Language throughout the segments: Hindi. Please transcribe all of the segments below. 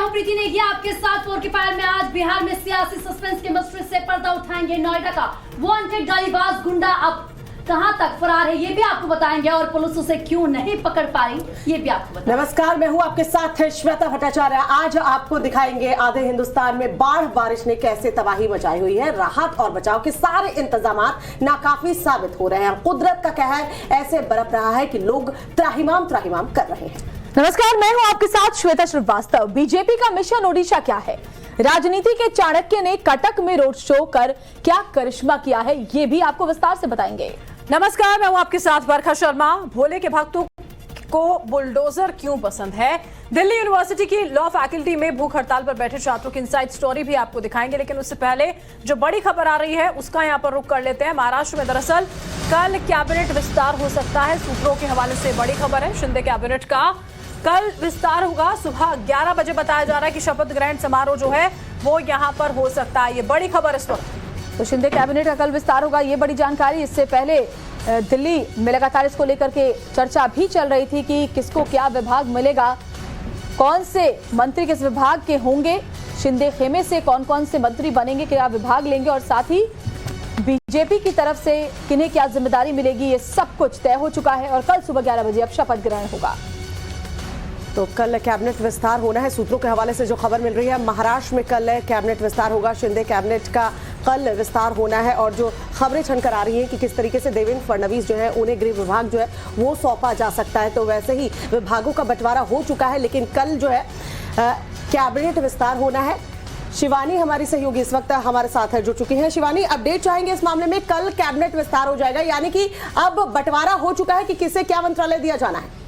हूं प्रीति नेगी आपके साथ 4 के फाइल में। आज बिहार में सियासी सस्पेंस के मिस्ट्री से पर्दा उठाएंगे। नोएडा का वांटेड गालीबाज गुंडा अब कहां तक फरार है ये भी आपको बताएंगे, और पुलिस उसे क्यों नहीं पकड़ पाई ये भी आपको बताएंगे। नमस्कार, मैं हूं आपके साथ श्वेता भट्टाचार्य। आज आपको दिखाएंगे आधे हिंदुस्तान में बाढ़ बारिश ने कैसे तबाही मचाई हुई है। राहत और बचाव के सारे इंतजाम नाकाफी साबित हो रहे हैं। कुदरत का कहर ऐसे बरप रहा है कि लोग त्राहिमाम कर रहे हैं। नमस्कार, मैं हूं आपके साथ श्वेता श्रीवास्तव। बीजेपी का मिशन ओडिशा क्या है? राजनीति के चाणक्य ने कटक में रोड शो कर क्या करिश्मा किया है ये भी आपको विस्तार से बताएंगे। नमस्कार, मैं हूं आपके साथ वर्षा शर्मा। भोले के भक्तों को बुलडोजर क्यों पसंद है? दिल्ली यूनिवर्सिटी की लॉ फैकल्टी में भूख हड़ताल पर बैठे छात्रों की इनसाइड स्टोरी भी आपको दिखाएंगे, लेकिन उससे पहले जो बड़ी खबर आ रही है उसका यहां पर रुख कर लेते हैं। महाराष्ट्र में दरअसल कल कैबिनेट विस्तार हो सकता है। सूत्रों के हवाले से बड़ी खबर है। शिंदे कैबिनेट का कल विस्तार होगा। सुबह 11 बजे बताया जा रहा है कि शपथ ग्रहण समारोह जो है वो यहां पर हो सकता है। ये बड़ी खबर इस वक्त। तो शिंदे कैबिनेट का कल विस्तार होगा, ये बड़ी जानकारी। इससे पहले दिल्ली में लगातार इसको लेकर के चर्चा भी चल रही थी कि किसको क्या विभाग मिलेगा, कौन से मंत्री किस विभाग के होंगे, शिंदे खेमे से कौन कौन से मंत्री बनेंगे, क्या विभाग लेंगे, और साथ ही बीजेपी की तरफ से किन्हें क्या जिम्मेदारी मिलेगी, ये सब कुछ तय हो चुका है। और कल सुबह 11 बजे अब शपथ ग्रहण होगा। तो कल कैबिनेट विस्तार होना है। सूत्रों के हवाले से जो खबर मिल रही है, महाराष्ट्र में कल कैबिनेट विस्तार होगा। शिंदे कैबिनेट का कल विस्तार होना है। और जो खबरें छनकर आ रही हैं कि किस तरीके से देवेंद्र फडणवीस जो है उन्हें गृह विभाग जो है वो सौंपा जा सकता है, तो वैसे ही विभागों का बंटवारा हो चुका है। लेकिन कल जो है कैबिनेट विस्तार होना है। शिवानी हमारी सहयोगी इस वक्त हमारे साथ है, जुड़ चुकी हैं। शिवानी, अपडेट चाहेंगे इस मामले में। कल कैबिनेट विस्तार हो जाएगा, यानी कि अब बंटवारा हो चुका है कि किसे क्या मंत्रालय दिया जाना है?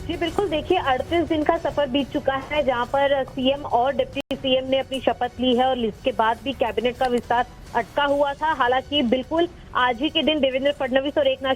जी बिल्कुल, देखिए 38 दिन का सफर बीत चुका है जहां पर सीएम और डिप्टी सीएम ने अपनी शपथ ली है, और इसके बाद भी कैबिनेट का विस्तार अटका हुआ था। हालांकि बिल्कुल आज ही के दिन देवेंद्र फडणवीस और एकनाथ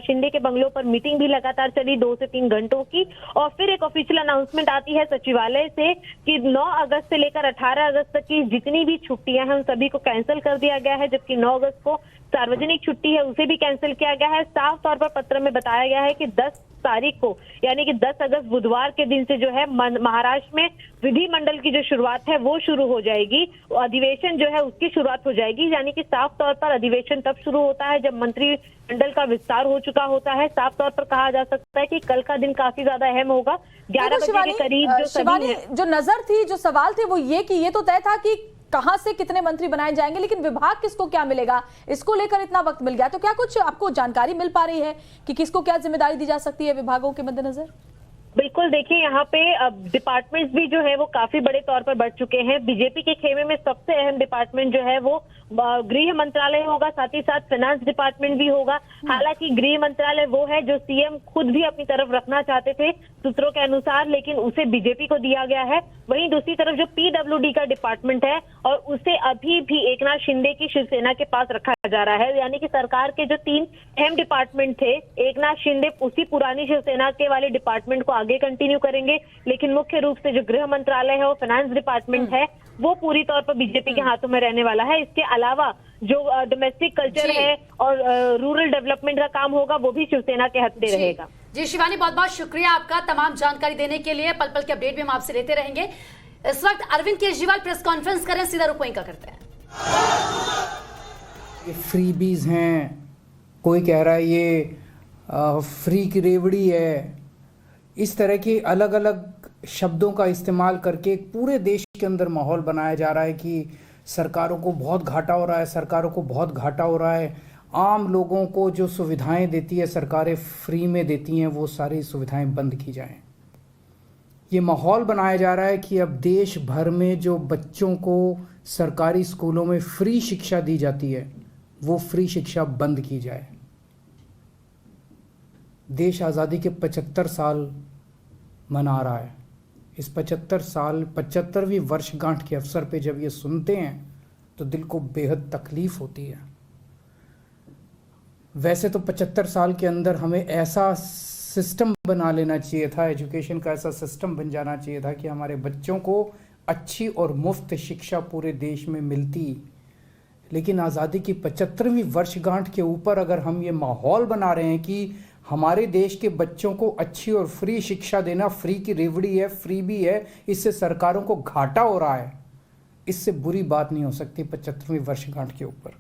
शिंदे के बंगलों पर मीटिंग भी लगातार चली 2 से 3 घंटों की, और फिर एक ऑफिशियल अनाउंसमेंट आती है सचिवालय से कि 9 अगस्त से लेकर 18 अगस्त तक की जितनी भी छुट्टियां हैं उन सभी को कैंसिल कर दिया गया है, जबकि 9 अगस्त को सार्वजनिक छुट्टी है उसे भी कैंसिल किया गया है। साफ तौर पर पत्र में बताया गया है कि 10 तारीख को यानी कि 10 अगस्त बुधवार के दिन से जो है महाराष्ट्र में विधिमंडल की जो शुरुआत है वो शुरू हो जाएगी। अधिवेशन जो है उसकी शुरुआत हो जाएगी, यानी कि साफ तौर पर अधिवेशन तब शुरू होता है जब मंत्रिमंडल का विस्तार हो चुका होता है। साफ तौर पर कहा जा सकता है कि कल का दिन काफी ज्यादा अहम होगा। 11 बजे के करीब जो शिवानी, जो नजर थी, जो सवाल थे वो ये कि ये तो तय था कि कहां से कितने मंत्री बनाए जाएंगे, लेकिन विभाग किसको क्या मिलेगा इसको लेकर इतना वक्त मिल गया। तो क्या कुछ आपको जानकारी मिल पा रही है कि किसको क्या जिम्मेदारी दी जा सकती है विभागों के मद्देनजर? बिल्कुल, देखिए यहाँ पे डिपार्टमेंट्स भी जो है वो काफी बड़े तौर पर बढ़ चुके हैं। बीजेपी के खेमे में सबसे अहम डिपार्टमेंट जो है वो गृह मंत्रालय होगा, साथ ही साथ फाइनेंस डिपार्टमेंट भी होगा। हालांकि गृह मंत्रालय वो है जो सीएम खुद भी अपनी तरफ रखना चाहते थे सूत्रों के अनुसार, लेकिन उसे बीजेपी को दिया गया है। वहीं दूसरी तरफ जो पीडब्ल्यूडी का डिपार्टमेंट है और उसे अभी भी एकनाथ शिंदे की शिवसेना के पास रखा जा रहा है। यानी कि सरकार के जो 3 अहम डिपार्टमेंट थे, एकनाथ शिंदे उसी पुरानी शिवसेना के वाले डिपार्टमेंट को आगे कंटिन्यू करेंगे, लेकिन मुख्य रूप से जो गृह मंत्रालय है और फाइनेंस डिपार्टमेंट है वो पूरी तौर पर बीजेपी के हाथों में रहने वाला है। इसके अलावा जो डोमेस्टिक कल्चर है और रूरल डेवलपमेंट का काम होगा वो भी शिवसेना के हाथ में रहेगा। जी शिवानी, बहुत बहुत शुक्रिया आपका तमाम जानकारी देने के लिए। पल पल के अपडेट भी हम आपसे लेते रहेंगे। इस वक्त अरविंद केजरीवाल प्रेस कॉन्फ्रेंस करें, सीधा रुक वहीं का करते हैं। ये फ्रीबीज हैं, कोई कह रहा है ये फ्री की रेवड़ी है। इस तरह के अलग अलग शब्दों का इस्तेमाल करके पूरे देश के अंदर माहौल बनाया जा रहा है कि सरकारों को बहुत घाटा हो रहा है, सरकारों को बहुत घाटा हो रहा है। आम लोगों को जो सुविधाएं देती है सरकारें, फ्री में देती हैं, वो सारी सुविधाएं बंद की जाएं। ये माहौल बनाया जा रहा है कि अब देश भर में जो बच्चों को सरकारी स्कूलों में फ्री शिक्षा दी जाती है वो फ्री शिक्षा बंद की जाए। देश आज़ादी के 75 साल मना रहा है। इस 75वीं वर्षगांठ के अवसर पे जब ये सुनते हैं तो दिल को बेहद तकलीफ होती है। वैसे तो 75 साल के अंदर हमें ऐसा सिस्टम बना लेना चाहिए था, एजुकेशन का ऐसा सिस्टम बन जाना चाहिए था कि हमारे बच्चों को अच्छी और मुफ्त शिक्षा पूरे देश में मिलती। लेकिन आज़ादी की 75वीं वर्षगांठ के ऊपर अगर हम ये माहौल बना रहे हैं कि हमारे देश के बच्चों को अच्छी और फ्री शिक्षा देना फ्री की रेवड़ी है, फ्री भी है, इससे सरकारों को घाटा हो रहा है। इससे बुरी बात नहीं हो सकती 75वीं वर्षगांठ के ऊपर।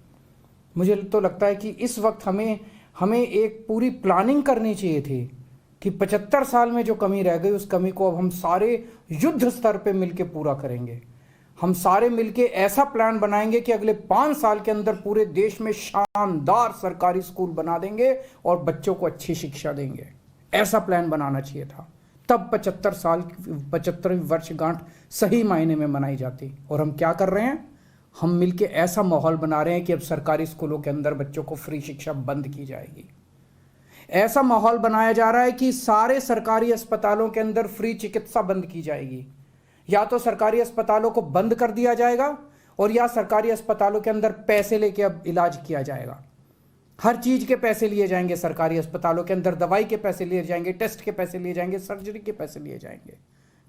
मुझे तो लगता है कि इस वक्त हमें एक पूरी प्लानिंग करनी चाहिए थी कि 75 साल में जो कमी रह गई उस कमी को अब हम सारे युद्ध स्तर पे मिलके पूरा करेंगे। हम सारे मिलके ऐसा प्लान बनाएंगे कि अगले 5 साल के अंदर पूरे देश में शानदार सरकारी स्कूल बना देंगे और बच्चों को अच्छी शिक्षा देंगे। ऐसा प्लान बनाना चाहिए था, तब 75वीं वर्षगांठ सही मायने में मनाई जाती। और हम क्या कर रहे हैं, हम मिलके ऐसा माहौल बना रहे हैं कि अब सरकारी स्कूलों के अंदर बच्चों को फ्री शिक्षा बंद की जाएगी। ऐसा माहौल बनाया जा रहा है कि सारे सरकारी अस्पतालों के अंदर फ्री चिकित्सा बंद की जाएगी। या तो सरकारी अस्पतालों को बंद कर दिया जाएगा और या सरकारी अस्पतालों के अंदर पैसे लेके अब इलाज किया जाएगा। हर चीज के पैसे लिए जाएंगे सरकारी अस्पतालों के अंदर, दवाई के पैसे लिए जाएंगे, टेस्ट के पैसे लिए जाएंगे, सर्जरी के पैसे लिए जाएंगे।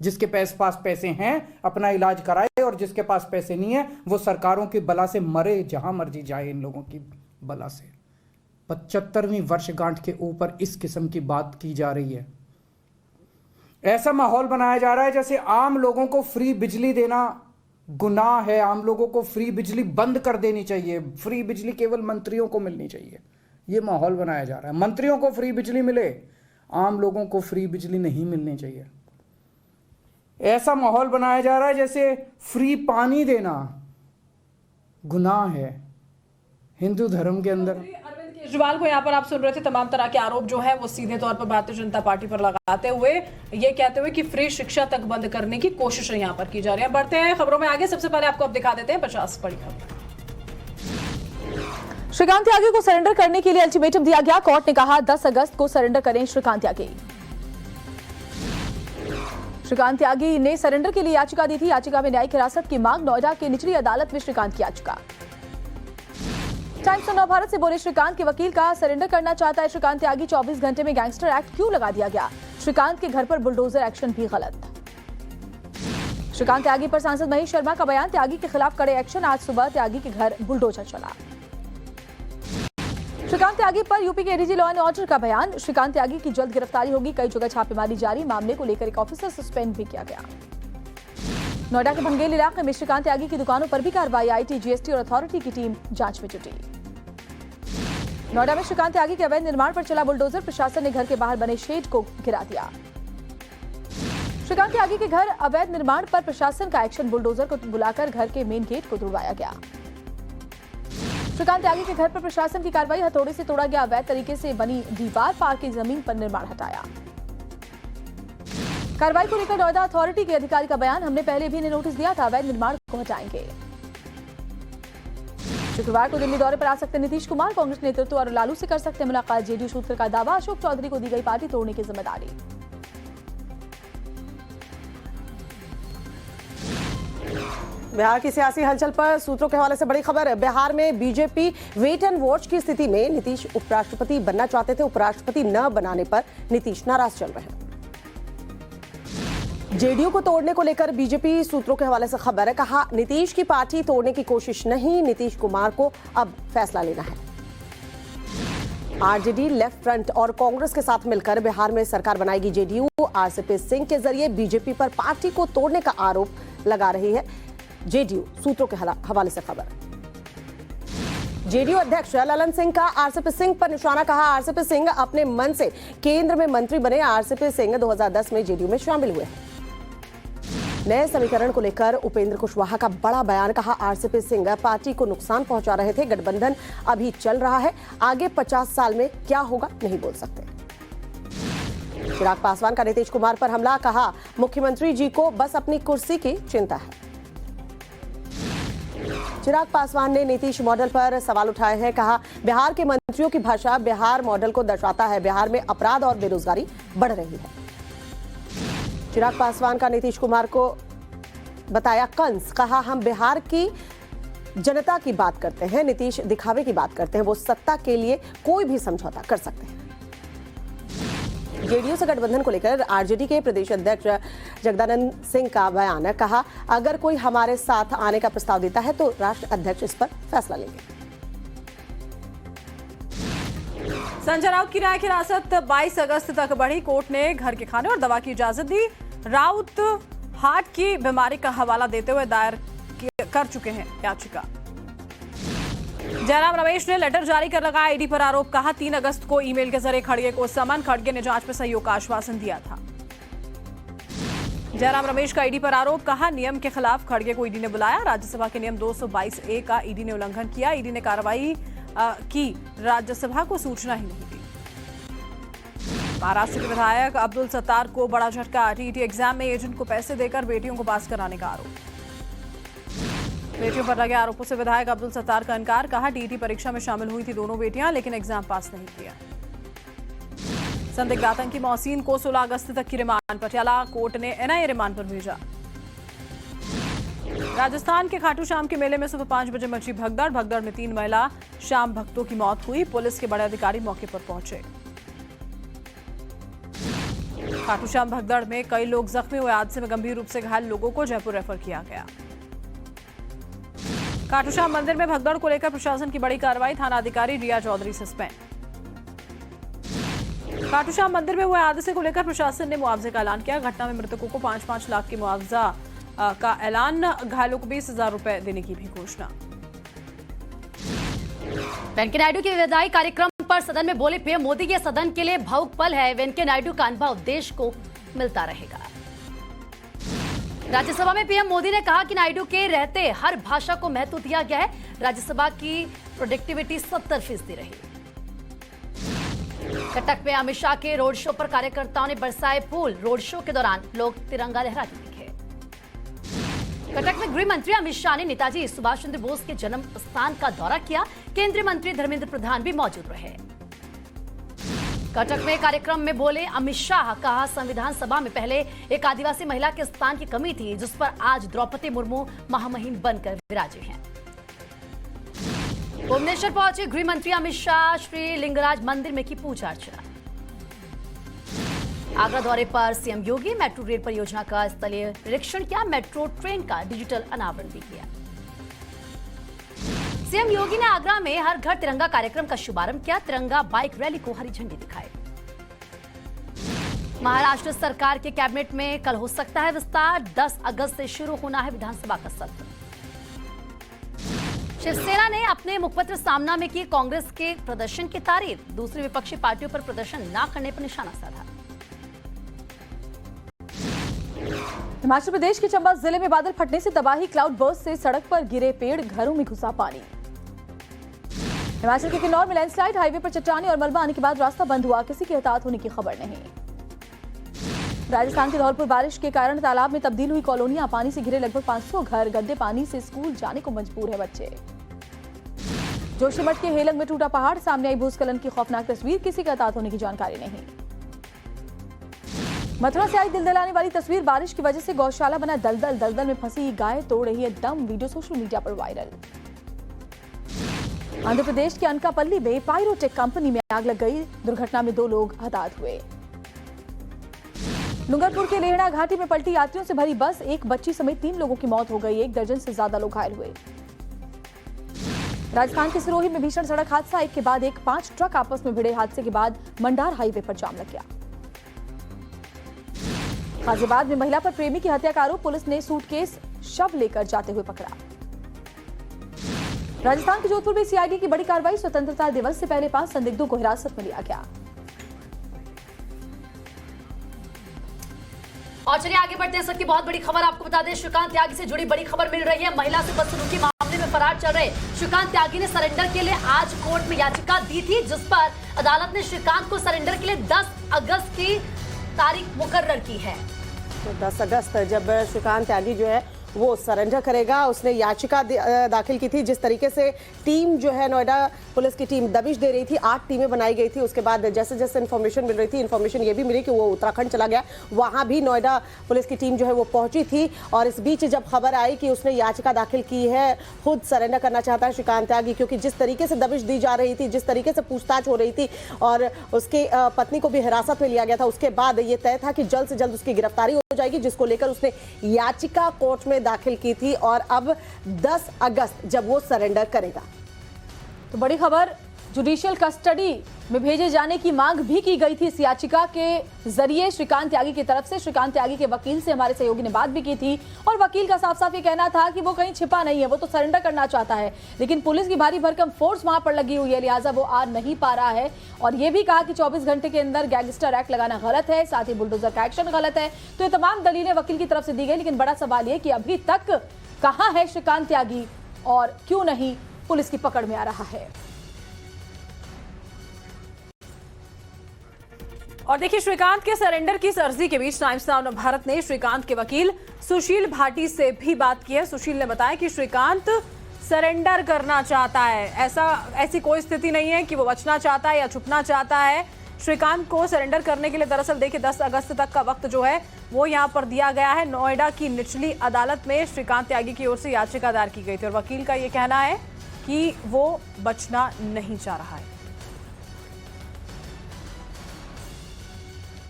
जिसके पास पैसे हैं अपना इलाज कराए और जिसके पास पैसे नहीं है वो सरकारों की बला से मरे, जहां मर्जी जाए इन लोगों की बला से। 75वीं वर्षगांठ के ऊपर इस किस्म की बात की जा रही है। ऐसा माहौल बनाया जा रहा है जैसे आम लोगों को फ्री बिजली देना गुनाह है, आम लोगों को फ्री बिजली बंद कर देनी चाहिए, फ्री बिजली केवल मंत्रियों को मिलनी चाहिए। ये माहौल बनाया जा रहा है। मंत्रियों को फ्री बिजली मिले, आम लोगों को फ्री बिजली नहीं मिलनी चाहिए। ऐसा माहौल बनाया जा रहा है जैसे फ्री पानी देना गुनाह है हिंदू धर्म के अंदर। अरविंद केजरीवाल को यहाँ पर आप सुन रहे थे, तमाम तरह के आरोप जो है वो सीधे तौर पर भारतीय जनता पार्टी पर लगाते हुए ये कहते हुए कि फ्री शिक्षा तक बंद करने की कोशिशें यहाँ पर की जा रही है। बढ़ते हैं खबरों में आगे। सबसे पहले आपको अब दिखा देते हैं 50 बड़ी खबर। श्रीकांत त्यागी को सरेंडर करने के लिए अल्टीमेटम दिया गया। कोर्ट ने कहा 10 अगस्त को सरेंडर करें श्रीकांत त्यागी। श्रीकांत त्यागी ने सरेंडर के लिए याचिका दी थी। याचिका में न्यायिक हिरासत की मांग, नोएडा की निचली अदालत में श्रीकांत की याचिका। टाइम्स ऑफ नवभारत से बोले श्रीकांत के वकील का सरेंडर करना चाहता है श्रीकांत त्यागी। 24 घंटे में गैंगस्टर एक्ट क्यों लगा दिया गया? श्रीकांत के घर पर बुलडोजर एक्शन भी गलत। श्रीकांत त्यागी पर सांसद महेश शर्मा का बयान, त्यागी के खिलाफ कड़े एक्शन। आज सुबह त्यागी के घर बुलडोजर चला। श्रीकांत त्यागी पर यूपी के एडीजी लॉ एंड ऑर्डर का बयान, श्रीकांत त्यागी की जल्द गिरफ्तारी होगी। कई जगह छापेमारी जारी, मामले को लेकर एक ऑफिसर सस्पेंड भी किया गया। नोएडा के भंगेल इलाके में श्रीकांत त्यागी की दुकानों पर भी कार्रवाई। आईटी, जीएसटी और अथॉरिटी की टीम जांच में जुटी। नोएडा में श्रीकांत त्यागी के अवैध निर्माण पर चला बुलडोजर, प्रशासन ने घर के बाहर बने शेड को गिरा दिया। श्रीकांत त्यागी के घर अवैध निर्माण पर प्रशासन का एक्शन, बुलडोजर को बुलाकर घर के मेन गेट को तोड़वाया गया। श्रीकांत त्यागी के घर पर प्रशासन की कार्रवाई, हथौड़े से तोड़ा गया अवैध तरीके से बनी दीवार, पार्क की जमीन पर निर्माण हटाया। कार्रवाई को लेकर नोएडा अथॉरिटी के अधिकारी का बयान, हमने पहले भी इन्हें नोटिस दिया था, अवैध निर्माण को हटाएंगे। शुक्रवार को दिल्ली दौरे पर आ सकते नीतीश कुमार, कांग्रेस नेतृत्व और लालू से कर सकते मुलाकात। जेडीयू सूत्र का दावा, अशोक चौधरी को दी गई पार्टी तोड़ने की जिम्मेदारी। बिहार की सियासी हलचल पर सूत्रों के हवाले से बड़ी खबर है। बिहार में बीजेपी वेट एंड वॉच की स्थिति में। नीतीश उपराष्ट्रपति बनना चाहते थे, उपराष्ट्रपति न बनाने पर नीतीश नाराज चल रहे हैं। जेडीयू को तोड़ने को लेकर बीजेपी सूत्रों के हवाले से खबर है, कहा नीतीश की पार्टी तोड़ने की कोशिश नहीं, नीतीश कुमार को अब फैसला लेना है। आरजेडी, लेफ्ट फ्रंट और कांग्रेस के साथ मिलकर बिहार में सरकार बनाएगी जेडीयू। आरसीपी सिंह के जरिए बीजेपी पर पार्टी को तोड़ने का आरोप लगा रही है जेडीयू, सूत्रों के हवाले से खबर। जेडीयू अध्यक्ष ललन सिंह का आरसीपी सिंह पर निशाना, कहा आरसीपी सिंह अपने मन से केंद्र में मंत्री बने। आरसीपी सिंह 2010 में जेडीयू में शामिल हुए। नए समीकरण को लेकर उपेंद्र कुशवाहा का बड़ा बयान, कहा आरसीपी सिंह पार्टी को नुकसान पहुंचा रहे थे, गठबंधन अभी चल रहा है, आगे 50 साल में क्या होगा नहीं बोल सकते। चिराग पासवान का नीतीश कुमार पर हमला, कहा मुख्यमंत्री जी को बस अपनी कुर्सी की चिंता है। चिराग पासवान ने नीतीश मॉडल पर सवाल उठाए हैं, कहा बिहार के मंत्रियों की भाषा बिहार मॉडल को दर्शाता है, बिहार में अपराध और बेरोजगारी बढ़ रही है। चिराग पासवान का नीतीश कुमार को बताया कंस, कहा हम बिहार की जनता की बात करते हैं, नीतीश दिखावे की बात करते हैं, वो सत्ता के लिए कोई भी समझौता कर सकते हैं। जेडीयू से गठबंधन को लेकर आरजेडी के प्रदेश अध्यक्ष जगदानंद सिंह का बयान है, कहा अगर कोई हमारे साथ आने का प्रस्ताव देता है तो राष्ट्र अध्यक्ष इस पर फैसला लेंगे। संजय राउत की न्यायिक हिरासत 22 अगस्त तक बढ़ी। कोर्ट ने घर के खाने और दवा की इजाजत दी। राउत हार्ट की बीमारी का हवाला देते हुए दायर कर चुके हैं याचिका। जयराम रमेश ने लेटर जारी कर लगाया ईडी पर आरोप। कहा 3 अगस्त को ईमेल के जरिए खड़गे को समन। खड़गे ने जांच में सहयोग का आश्वासन दिया था। जयराम रमेश का ईडी पर आरोप। कहा नियम के खिलाफ खड़गे को ईडी ने बुलाया। राज्यसभा के नियम 222A का ईडी ने उल्लंघन किया। ईडी ने कार्रवाई की, राज्यसभा को सूचना ही नहीं दी। महाराष्ट्र के विधायक अब्दुल सत्तार को बड़ा झटका। टीईटी एग्जाम में एजेंट को पैसे देकर बेटियों को पास कराने का आरोप। बेटियों पर लगे आरोपों से विधायक अब्दुल सत्तार का इनकार। कहा टीईटी परीक्षा में शामिल हुई थी दोनों बेटियां, लेकिन एग्जाम पास नहीं किया। संदिग्ध आतंकी मोहसिन को 16 अगस्त तक की रिमांड। पटियाला कोर्ट ने एनआईए रिमांड पर भेजा। राजस्थान के खाटू श्याम के मेले में सुबह 5 बजे मची भगदड़। भगदड़ में 3 महिला श्याम भक्तों की मौत हुई। पुलिस के बड़े अधिकारी मौके पर पहुंचे। खाटू श्याम भगदड़ में कई लोग जख्मी हुए। हादसे में गंभीर रूप से घायल लोगों को जयपुर रेफर किया गया। खाटू श्याम मंदिर में भगदड़ को लेकर प्रशासन की बड़ी कार्रवाई। थाना अधिकारी रिया चौधरी सस्पेंड। खाटू श्याम मंदिर में हुए हादसे को लेकर प्रशासन ने मुआवजे का ऐलान किया। घटना में मृतकों को 5-5 लाख के मुआवजा का ऐलान। घायलों को 20,000 रुपए देने की भी घोषणा। वेंकैया नायडू के विदाई कार्यक्रम पर सदन में बोले पीएम मोदी, ये सदन के लिए भावुक पल है। वेंकैया नायडू का अनुभव देश को मिलता रहेगा। राज्यसभा में पीएम मोदी ने कहा कि नायडू के रहते हर भाषा को महत्व दिया गया है। राज्यसभा की प्रोडक्टिविटी 70% रही। कटक में अमित शाह के रोड शो पर कार्यकर्ताओं ने बरसाए फूल। रोड शो के दौरान लोग तिरंगा लहराते दिखे। कटक में गृह मंत्री अमित शाह ने नेताजी सुभाष चंद्र बोस के जन्म स्थान का दौरा किया। केंद्रीय मंत्री धर्मेंद्र प्रधान भी मौजूद रहे। कटक में कार्यक्रम में बोले अमित शाह। कहा संविधान सभा में पहले एक आदिवासी महिला के स्थान की कमी थी, जिस पर आज द्रौपदी मुर्मू महामहिम बनकर विराजे हैं। भुवनेश्वर पहुंचे गृह मंत्री अमित शाह। श्री लिंगराज मंदिर में की पूजा अर्चना। आगरा दौरे पर सीएम योगी मेट्रो रेल परियोजना का स्थलीय निरीक्षण किया। मेट्रो ट्रेन का डिजिटल अनावरण भी किया। सीएम योगी ने आगरा में हर घर तिरंगा कार्यक्रम का शुभारंभ किया। तिरंगा बाइक रैली को हरी झंडी दिखाई। महाराष्ट्र सरकार के कैबिनेट में कल हो सकता है विस्तार। 10 अगस्त से शुरू होना है विधानसभा का सत्र। शिवसेना ने अपने मुखपत्र सामना में की कांग्रेस के प्रदर्शन की तारीफ। दूसरी विपक्षी पार्टियों पर प्रदर्शन न करने पर निशाना साधा। हिमाचल प्रदेश के चंबा जिले में बादल फटने से तबाही। क्लाउड बर्स्ट से सड़क पर गिरे पेड़, घरों में घुसा पानी। हिमाचल के किन्नौर में लैंडस्लाइड। हाईवे पर चट्टाने और मलबा आने के बाद रास्ता बंद हुआ। किसी के हताहत होने की खबर नहीं। राजस्थान के धौलपुर बारिश के कारण तालाब में तब्दील हुई कॉलोनियां। पानी से घिरे लगभग 500 घर। गंदे पानी से स्कूल जाने को मजबूर है बच्चे। जोशीमठ के हेलंग में टूटा पहाड़। सामने आई भूस्खलन की खौफनाक तस्वीर। किसी के हताहत होने की जानकारी नहीं। मथुरा से आई दिल दिलाने वाली तस्वीर। बारिश की वजह से गौशाला बना दलदल। दलदल में फंसी गाय तोड़ रही है दम। वीडियो सोशल मीडिया पर वायरल। आंध्र प्रदेश के अनकापल्ली में पायरोटेक कंपनी में आग लग गई। दुर्घटना में 2 लोग हताहत हुए। डूंगरपुर के लेहड़ा घाटी में पलटी यात्रियों से भरी बस। एक बच्ची समेत 3 लोगों की मौत हो गई। 1 दर्जन से ज्यादा लोग घायल हुए। राजस्थान के सिरोही में भीषण सड़क हादसा। एक के बाद एक 5 ट्रक आपस में भिड़े। हादसे के बाद मंडार हाईवे पर जाम लग गया। गाजियाबाद में महिला पर प्रेमी की हत्या का आरोप। पुलिस ने सूटकेस शव लेकर जाते हुए पकड़ा। राजस्थान के जोधपुर में सीआईडी की बड़ी कार्रवाई। स्वतंत्रता दिवस से पहले 5 संदिग्धों को हिरासत में लिया गया। और चलिए आगे बढ़ते हैं। सबकी बहुत बड़ी खबर आपको बता दें, श्रीकांत त्यागी से जुड़ी बड़ी खबर मिल रही है। महिला से बदसलूकी मामले में फरार चल रहे श्रीकांत त्यागी ने सरेंडर के लिए आज कोर्ट में याचिका दी थी, जिस पर अदालत ने श्रीकांत को सरेंडर के लिए 10 अगस्त की तारीख मुकर्रर की है। तो 10 अगस्त जब श्रीकांत त्यागी जो है वो सरेंडर करेगा। उसने याचिका दाखिल की थी। जिस तरीके से टीम जो है नोएडा पुलिस की टीम दबिश दे रही थी, 8 टीमें बनाई गई थी। उसके बाद जैसे जैसे इन्फॉर्मेशन मिल रही थी, इन्फॉर्मेशन ये भी मिली कि वो उत्तराखंड चला गया। वहां भी नोएडा पुलिस की टीम जो है वो पहुंची थी। और इस बीच जब खबर आई कि उसने याचिका दाखिल की है, खुद सरेंडर करना चाहता है श्रीकांत त्यागी, क्योंकि जिस तरीके से दबिश दी जा रही थी, जिस तरीके से पूछताछ हो रही थी और उसकी पत्नी को भी हिरासत में लिया गया था, उसके बाद ये तय था कि जल्द से जल्द उसकी गिरफ्तारी हो जाएगी, जिसको लेकर उसने याचिका कोर्ट में दाखिल की थी। और अब 10 अगस्त जब वो सरेंडर करेगा। तो बड़ी खबर जुडिशियल कस्टडी में भेजे जाने की मांग भी की गई थी। इस याचिका के जरिए श्रीकांत त्यागी की तरफ से श्रीकांत त्यागी के वकील से हमारे सहयोगी ने बात भी की थी और वकील का साफ साफ ये कहना था कि वो कहीं छिपा नहीं है, वो तो सरेंडर करना चाहता है, लेकिन पुलिस की भारी भरकम फोर्स वहां पर लगी हुई है, लिहाजा वो आ नहीं पा रहा है। और ये भी कहा कि 24 घंटे के अंदर गैंगस्टर एक्ट लगाना गलत है, साथ ही बुलडोजर का एक्शन गलत है। तो ये तमाम दलीलें वकील की तरफ से दी गई, लेकिन बड़ा सवाल ये कि अभी तक कहां है श्रीकांत त्यागी और क्यों नहीं पुलिस की पकड़ में आ रहा है। और देखिए, श्रीकांत के सरेंडर की अर्जी के बीच टाइम्स नाउ भारत ने श्रीकांत के वकील सुशील भाटी से भी बात की है। सुशील ने बताया कि श्रीकांत सरेंडर करना चाहता है, ऐसी कोई स्थिति नहीं है कि वो बचना चाहता है या छुपना चाहता है। श्रीकांत को सरेंडर करने के लिए दरअसल देखिए 10 अगस्त तक का वक्त जो है वो यहां पर दिया गया है। नोएडा की निचली अदालत में श्रीकांत त्यागी की ओर से याचिका दायर की गई थी और वकील का ये कहना है कि वो बचना नहीं चाह रहा है।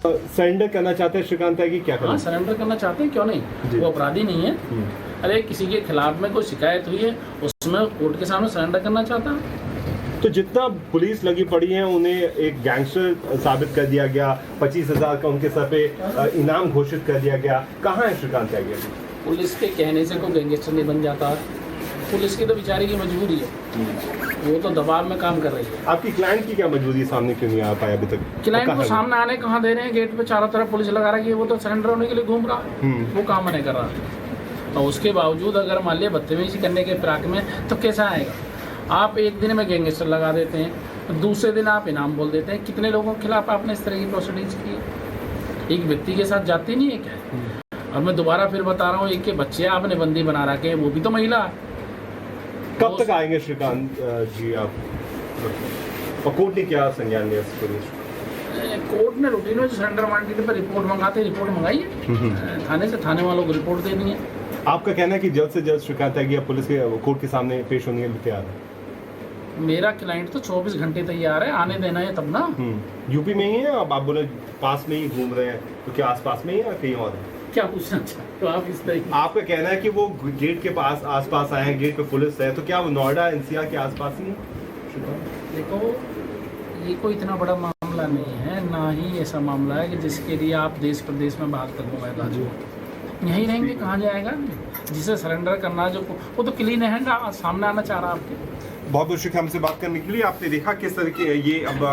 सरेंडर करना चाहते हैं श्रीकांत त्यागी, क्या करना? हाँ, सरेंडर करना चाहते हैं, क्यों नहीं, वो अपराधी नहीं है। अरे किसी के खिलाफ में कोई शिकायत हुई है उसमें कोर्ट के सामने सरेंडर करना चाहता है। तो जितना पुलिस लगी पड़ी है उन्हें एक गैंगस्टर साबित कर दिया गया, 25,000 का उनके सर पे इनाम घोषित कर दिया गया। कहाँ है श्रीकांत त्यागी? पुलिस के कहने से कोई गैंगस्टर नहीं बन जाता, पुलिस की तो बेचारी की मजबूरी है, वो तो दबाव में काम कर रही है। आपकी क्लाइंट की क्या मजबूरी सामने क्यों नहीं आ पाया अभी तक? क्लाइंट को सामने आने कहाँ दे रहे हैं, गेट पे चारों तरफ पुलिस लगा रही है, वो तो सरेंडर होने के लिए घूम रहा है, वो काम नहीं कर रहा है। और उसके बावजूद अगर मान लिया बदतमीजी करने के फिराक में तो कैसा आएगा? आप एक दिन में गैंगस्टर लगा देते हैं, दूसरे दिन आप इनाम बोल देते हैं। कितने लोगों के खिलाफ आपने इस तरह की प्रोसीडिंग्स की है? एक व्यक्ति के साथ जाती नहीं है क्या? और मैं दोबारा फिर बता रहा हूँ, एक के बच्चे आपने बंदी बना रखे हैं, वो भी तो महिला। कब तक आएंगे श्रीकांत जी आप? और कोर्ट ने क्या संज्ञान लिया? कोर्ट ने रूटीन में सरेंडर वारंट पर रिपोर्ट मंगाते, रिपोर्ट मंगाई है थाने से, थाने वालों को रिपोर्ट देनी है। आपका कहना है कि जल्द से जल्द श्रीकांत त्यागी पुलिस के कोर्ट के सामने पेश होने के लिए तैयार है? मेरा क्लाइंट तो 24 घंटे तैयार है, आने देना है तब ना। यूपी में ही है? अब आप बोले पास में ही घूम रहे हैं, तो क्या आसपास में ही है कहीं और है? क्या पूछना चाहते हो आप इस तरह? आपका कहना है कि वो गेट के पास आसपास आए हैं, गेट पे पुलिस है, तो क्या वो नोएडा एनसीआर के आसपास ही है? देखो, ये कोई इतना बड़ा मामला नहीं है, ना ही ऐसा मामला है कि जिसके लिए आप देश प्रदेश में बात कर मैदान यहीं रहेंगे, कहाँ जाएगा? जिसे सरेंडर करना जो वो तो क्लीन हैंड सामने आना चाह रहा आपके। बहुत बहुत शुक्रिया हमसे बात करने के लिए। आपने देखा किस तरह की ये अब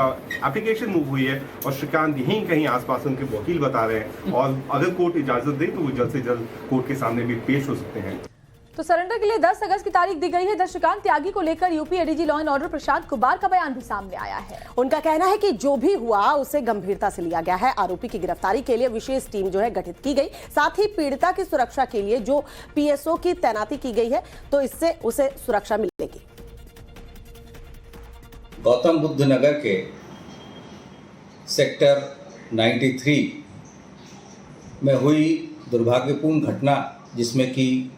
एप्लीकेशन मूव हुई है और श्रीकांत यहीं कहीं आसपास उनके वकील बता रहे हैं, और अगर कोर्ट इजाजत दे तो वो जल्द से जल्द कोर्ट के सामने भी पेश हो सकते हैं। तो सरेंडर के लिए 10 अगस्त की तारीख दी गई है। श्रीकांत त्यागी को लेकर UP ADG law and order Prashant Kumar का बयान भी सामने आया है। उनका कहना है कि जो भी हुआ उसे गंभीरता से लिया गया है। आरोपी की गिरफ्तारी के लिए विशेष टीम जो है गठित की गई, साथ ही पीड़िता की सुरक्षा के लिए जो पीएसओ की तैनाती की गई है, तो इससे उसे सुरक्षा मिलेगी। गौतम बुद्ध नगर के सेक्टर 93 में हुई दुर्भाग्यपूर्ण घटना, जिसमें कि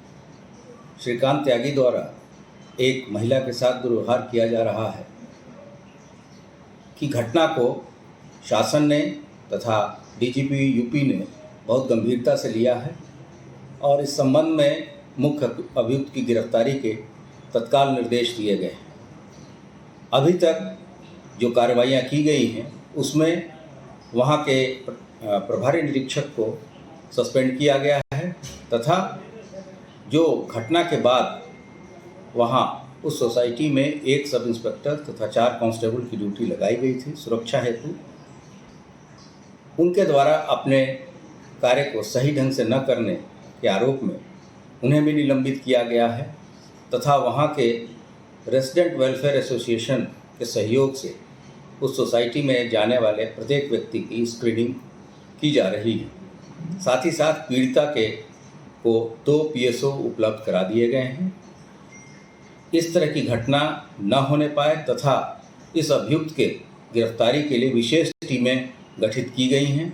श्रीकांत त्यागी द्वारा एक महिला के साथ दुर्व्यवहार किया जा रहा है, की घटना को शासन ने तथा डीजीपी यूपी ने बहुत गंभीरता से लिया है और इस संबंध में मुख्य अभियुक्त की गिरफ्तारी के तत्काल निर्देश दिए गए हैं। अभी तक जो कार्रवाइयाँ की गई हैं उसमें वहाँ के प्रभारी निरीक्षक को सस्पेंड किया गया है तथा जो घटना के बाद वहाँ उस सोसाइटी में एक सब इंस्पेक्टर तथा 4 कांस्टेबल की ड्यूटी लगाई गई थी सुरक्षा हेतु। उनके द्वारा अपने कार्य को सही ढंग से न करने के आरोप में उन्हें भी निलंबित किया गया है तथा वहाँ के रेसिडेंट वेलफेयर एसोसिएशन के सहयोग से उस सोसाइटी में जाने वाले प्रत्येक व्यक्ति की स्क्रीनिंग की जा रही है। साथ ही साथ पीड़िता को 2 पीएसओ उपलब्ध करा दिए गए हैं। इस तरह की घटना न होने पाए तथा इस अभियुक्त के गिरफ्तारी के लिए विशेष टीमें गठित की गई हैं।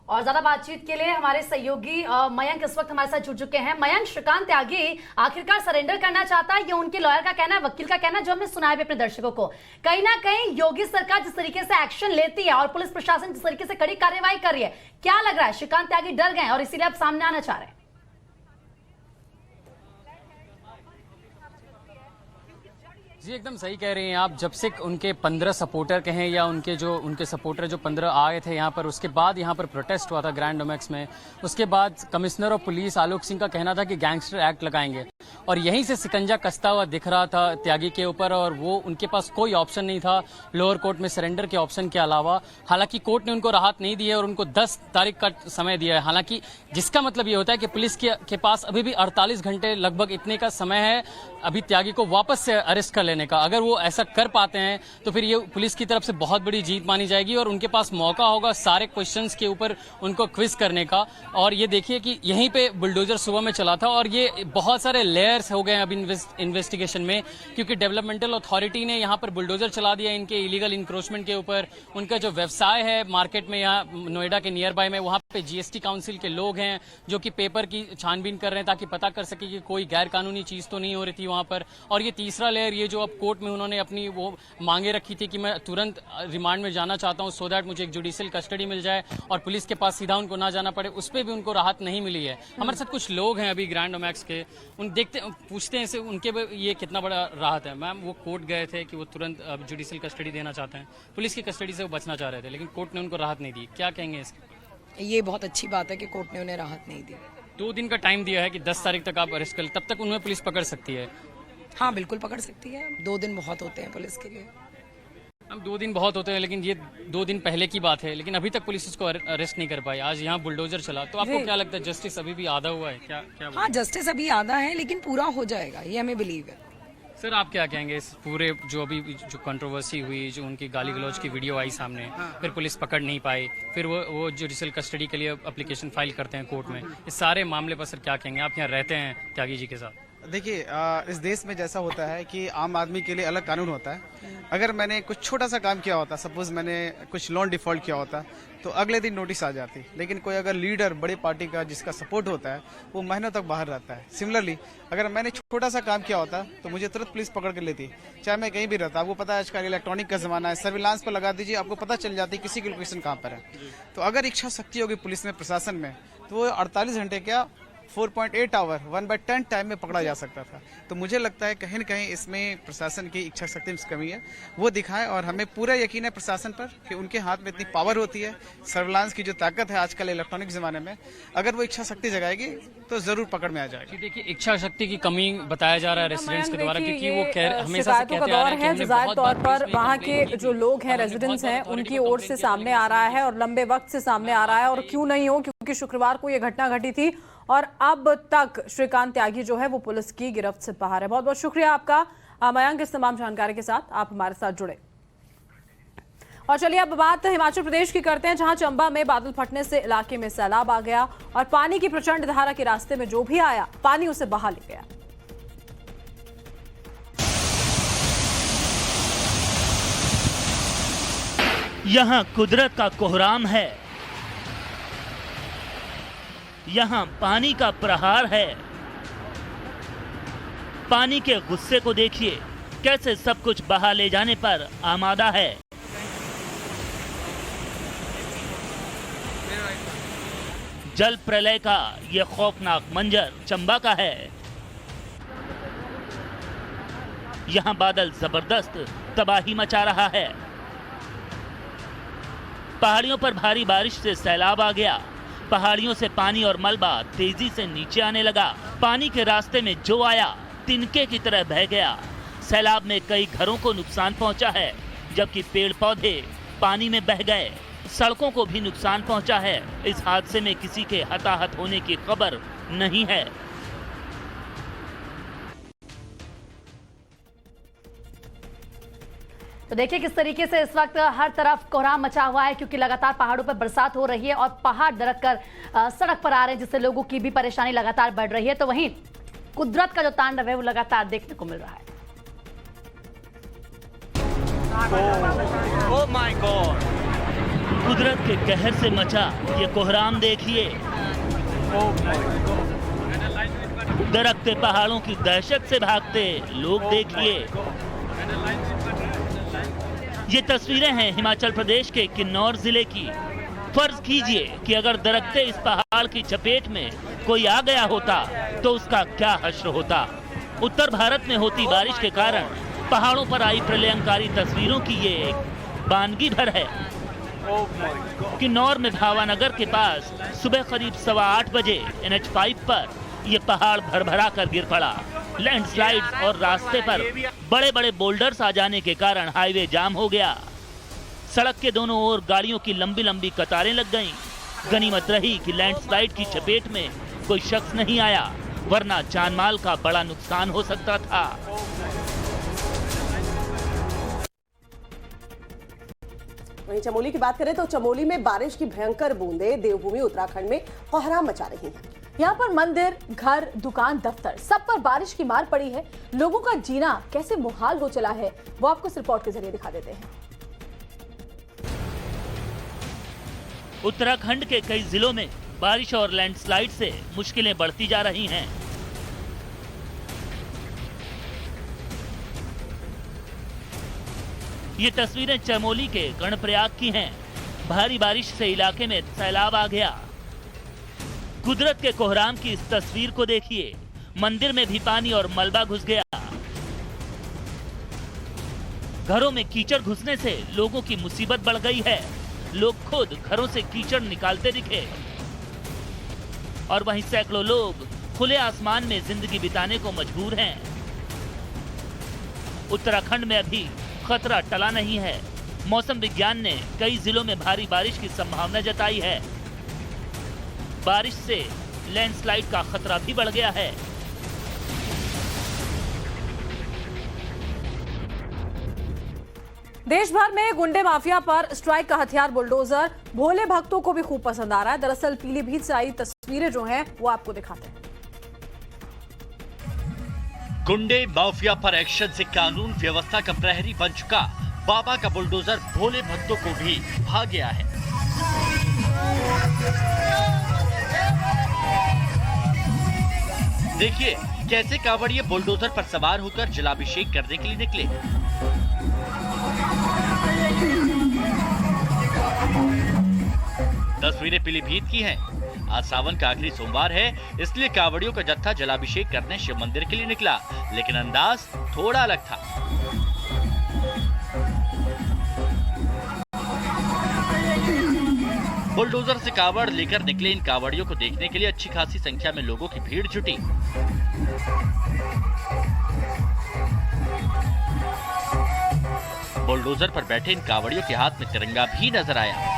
और ज्यादा बातचीत के लिए हमारे सहयोगी मयंक इस वक्त हमारे साथ जुड़ चुके हैं। मयंक, श्रीकांत त्यागी आखिरकार सरेंडर करना चाहता है, ये उनके लॉयर का कहना है, वकील का कहना है, जो हमने सुना है अपने दर्शकों को। कहीं ना कहीं योगी सरकार जिस तरीके से एक्शन लेती है और पुलिस प्रशासन जिस तरीके से कड़ी कार्रवाई कर रही है, क्या लग रहा है श्रीकांत त्यागी डर गए और इसीलिए अब सामने आना चाह रहे हैं? जी एकदम सही कह रहे हैं आप। जब से उनके 15 सपोर्टर कहें या उनके सपोर्टर जो 15 आए थे यहाँ पर, उसके बाद यहाँ पर प्रोटेस्ट हुआ था ग्रैंड ओमेक्स में। उसके बाद commissioner of police Alok Singh का कहना था कि गैंगस्टर एक्ट लगाएंगे, और यहीं से शिकंजा कसता हुआ दिख रहा था त्यागी के ऊपर, और वो उनके पास कोई ऑप्शन नहीं था लोअर कोर्ट में सरेंडर के ऑप्शन के अलावा। हालांकि कोर्ट ने उनको राहत नहीं दी है और उनको 10 तारीख का समय दिया है। हालांकि जिसका मतलब ये होता है कि पुलिस के पास अभी भी 48 घंटे लगभग इतने का समय है अभी त्यागी को वापस से अरेस्ट कर लेने का। अगर वो ऐसा कर पाते हैं तो फिर ये पुलिस की तरफ से बहुत बड़ी जीत मानी जाएगी और उनके पास मौका होगा सारे क्वेश्चंस के ऊपर उनको क्विज करने का। और ये देखिए कि यहीं पे बुलडोजर सुबह में चला था, और ये बहुत सारे लेयर्स हो गए हैं अभी इन्वेस्टिगेशन में, क्योंकि डेवलपमेंटल अथॉरिटी ने यहाँ पर बुलडोजर चला दिया इनके इलीगल इंक्रोचमेंट के ऊपर। उनका जो व्यवसाय है मार्केट में यहाँ नोएडा के नियर बाय में, वहाँ पे जीएसटी काउंसिल के लोग हैं जो कि पेपर की छानबीन कर रहे हैं ताकि पता कर सके कि कोई गैर कानूनी चीज तो नहीं हो रही थी वहाँ पर। और ये तीसरा लेयर, ये जो अब कोर्ट में उन्होंने अपनी वो मांगे रखी थी कि मैं तुरंत रिमांड में जाना चाहता हूँ सो दैट मुझे एक जुडिशियल कस्टडी मिल जाए और पुलिस के पास सीधा उनको ना जाना पड़े, उस पर भी उनको राहत नहीं मिली है। हमारे साथ कुछ लोग हैं अभी ग्रैंड ओमेक्स के, उन पूछते हैं से उनके ये कितना बड़ा राहत है। मैम, वो कोर्ट गए थे कि वो तुरंत जुडिशियल कस्टडी देना चाहते हैं, पुलिस की कस्टडी से वो बचना चाह रहे थे, लेकिन कोर्ट ने उनको राहत नहीं दी। क्या कहेंगे इसके? ये बहुत अच्छी बात है कि कोर्ट ने उन्हें राहत नहीं दी। 2 दिन का टाइम दिया है कि 10 तारीख तक आप अरेस्ट कर, तब तक उन्हें पुलिस पकड़ सकती है। हाँ, बिल्कुल पकड़ सकती है। 2 दिन बहुत होते हैं पुलिस के लिए। हम 2 दिन बहुत होते हैं, लेकिन ये 2 दिन पहले की बात है, लेकिन अभी तक पुलिस उसको अरेस्ट नहीं कर पाई। आज यहाँ बुलडोजर चला, तो आपको क्या लगता है जस्टिस अभी भी आधा हुआ है क्या? हाँ, जस्टिस अभी आधा है, लेकिन पूरा हो जाएगा, ये हमें बिलीव है। सर, आप क्या कहेंगे इस पूरे जो अभी जो कंट्रोवर्सी हुई, जो उनकी गाली गलौज की वीडियो आई सामने, फिर पुलिस पकड़ नहीं पाई, फिर वो जुडिशियल कस्टडी के लिए एप्लीकेशन फाइल करते हैं कोर्ट में, इस सारे मामले पर सर क्या कहेंगे? आप यहाँ रहते हैं त्यागी जी के साथ। देखिए, इस देश में जैसा होता है कि आम आदमी के लिए अलग कानून होता है। अगर मैंने कुछ छोटा सा काम किया होता, सपोज मैंने कुछ लोन डिफॉल्ट किया होता, तो अगले दिन नोटिस आ जाती। लेकिन कोई अगर लीडर बड़े पार्टी का जिसका सपोर्ट होता है, वो महीनों तक बाहर रहता है। सिमिलरली अगर मैंने छोटा सा काम किया होता तो मुझे तुरंत पुलिस पकड़ कर लेती, चाहे मैं कहीं भी रहता। आपको पता है आजकल इलेक्ट्रॉनिक का जमाना है, सर्विलांस पर लगा दीजिए, आपको पता चल जाती किसी की लोकेशन कहाँ पर है। तो अगर इच्छा शक्ति होगी पुलिस में, प्रशासन में, तो वो 48 घंटे क्या 4.8 आवर 1/10 टाइम में पकड़ा जा सकता था। तो मुझे लगता है कहीं न कहीं इसमें प्रशासन की इच्छा शक्ति में कमी है, वो दिखाएं। और हमें पूरा यकीन है प्रशासन पर कि उनके हाथ में इतनी पावर होती है, सर्विलांस की जो ताकत है आजकल इलेक्ट्रॉनिक ज़माने में, अगर वो इच्छा शक्ति जगाएगी तो ज़रूर पकड़ में आ जाएगी। देखिए, इच्छा शक्ति की कमी बताया जा रहा है रेसिडेंट्स के द्वारा, क्योंकि वो हमेशा से कहते आ रहे हैं कि जाहिर तौर पर वहाँ के जो लोग हैं, रेजिडेंट्स हैं, उनकी ओर से सामने आ रहा है और लंबे वक्त से सामने आ रहा है। और क्यों नहीं हो, क्योंकि शुक्रवार को ये घटना घटी थी और अब तक श्रीकांत त्यागी जो है वो पुलिस की गिरफ्त से बाहर है। बहुत बहुत शुक्रिया आपका मयंक, इस तमाम जानकारी के साथ आप हमारे साथ जुड़े। और चलिए अब बात हिमाचल प्रदेश की करते हैं, जहां चंबा में बादल फटने से इलाके में सैलाब आ गया और पानी की प्रचंड धारा के रास्ते में जो भी आया पानी उसे बहा ले गया। यहाँ कुदरत का कोहराम है, यहाँ पानी का प्रहार है। पानी के गुस्से को देखिए, कैसे सब कुछ बहा ले जाने पर आमादा है। जल प्रलय का यह खौफनाक मंजर चंबा का है। यहाँ बादल जबरदस्त तबाही मचा रहा है। पहाड़ियों पर भारी बारिश से सैलाब आ गया। पहाड़ियों से पानी और मलबा तेजी से नीचे आने लगा। पानी के रास्ते में जो आया तिनके की तरह बह गया। सैलाब में कई घरों को नुकसान पहुंचा है, जबकि पेड़ पौधे पानी में बह गए। सड़कों को भी नुकसान पहुंचा है। इस हादसे में किसी के हताहत होने की खबर नहीं है। तो देखिए किस तरीके से इस वक्त हर तरफ कोहराम मचा हुआ है, क्योंकि लगातार पहाड़ों पर बरसात हो रही है और पहाड़ दरक कर सड़क पर आ रहे हैं, जिससे लोगों की भी परेशानी लगातार बढ़ रही है। तो वहीं कुदरत का जो तांडव है वो लगातार देखने को मिल रहा है। ओह माय गॉड, कुदरत के कहर से मचा ये कोहराम देखिए। दरकते पहाड़ों की दहशत से भागते लोग देखिए। ये तस्वीरें हैं हिमाचल प्रदेश के किन्नौर जिले की। फर्ज कीजिए कि अगर दरकते इस पहाड़ की चपेट में कोई आ गया होता तो उसका क्या हश्र होता। उत्तर भारत में होती बारिश के कारण पहाड़ों पर आई प्रलयंकारी तस्वीरों की ये एक बानगी भर है। किन्नौर में भावानगर के पास सुबह करीब 8:15 बजे NH5 पर ये पहाड़ भरभरा कर गिर पड़ा। लैंडस्लाइड और रास्ते पर बड़े बड़े बोल्डर्स आ जाने के कारण हाईवे जाम हो गया। सड़क के दोनों ओर गाड़ियों की लंबी लंबी कतारें लग गईं। गनीमत रही कि लैंडस्लाइड की चपेट में कोई शख्स नहीं आया, वरना जान माल का बड़ा नुकसान हो सकता था। वहीं चमोली की बात करें तो चमोली में बारिश की भयंकर बूंदें देवभूमि उत्तराखंड में कोहराम मचा रही हैं। यहाँ पर मंदिर, घर, दुकान, दफ्तर सब पर बारिश की मार पड़ी है। लोगों का जीना कैसे मुहाल हो चला है वो आपको इस रिपोर्ट के जरिए दिखा देते हैं। उत्तराखंड के कई जिलों में बारिश और लैंडस्लाइड से मुश्किलें बढ़ती जा रही हैं। ये तस्वीरें चमोली के कर्णप्रयाग की हैं। भारी बारिश से इलाके में सैलाब आ गया। कुदरत के कोहराम की इस तस्वीर को देखिए। मंदिर में भी पानी और मलबा घुस गया। घरों में कीचड़ घुसने से लोगों की मुसीबत बढ़ गई है। लोग खुद घरों से कीचड़ निकालते दिखे और वहीं सैकड़ों लोग खुले आसमान में जिंदगी बिताने को मजबूर हैं। उत्तराखंड में अभी खतरा टला नहीं है। मौसम विज्ञान ने कई जिलों में भारी बारिश की संभावना जताई है। बारिश से लैंडस्लाइड का खतरा भी बढ़ गया है। देश भर में गुंडे माफिया पर स्ट्राइक का हथियार बुलडोजर भोले भक्तों को भी खूब पसंद आ रहा है। दरअसल पीलीभीत से आई तस्वीरें जो हैं वो आपको दिखाते हैं। गुंडे माफिया पर एक्शन से कानून व्यवस्था का प्रहरी बन चुका बाबा का बुलडोजर भोले भक्तों को भी भा गया है। देखिए कैसे कांवड़िए बुलडोजर पर सवार होकर जलाभिषेक करने के लिए निकले। तस्वीरें पीलीभीत की हैं। आज सावन का आखिरी सोमवार है, इसलिए कांवड़ियों का जत्था जलाभिषेक करने शिव मंदिर के लिए निकला, लेकिन अंदाज थोड़ा अलग था। बुलडोजर से कांवड़ लेकर निकले इन कांवड़ियों को देखने के लिए अच्छी खासी संख्या में लोगों की भीड़ जुटी। बुलडोजर पर बैठे इन कांवड़ियों के हाथ में तिरंगा भी नजर आया।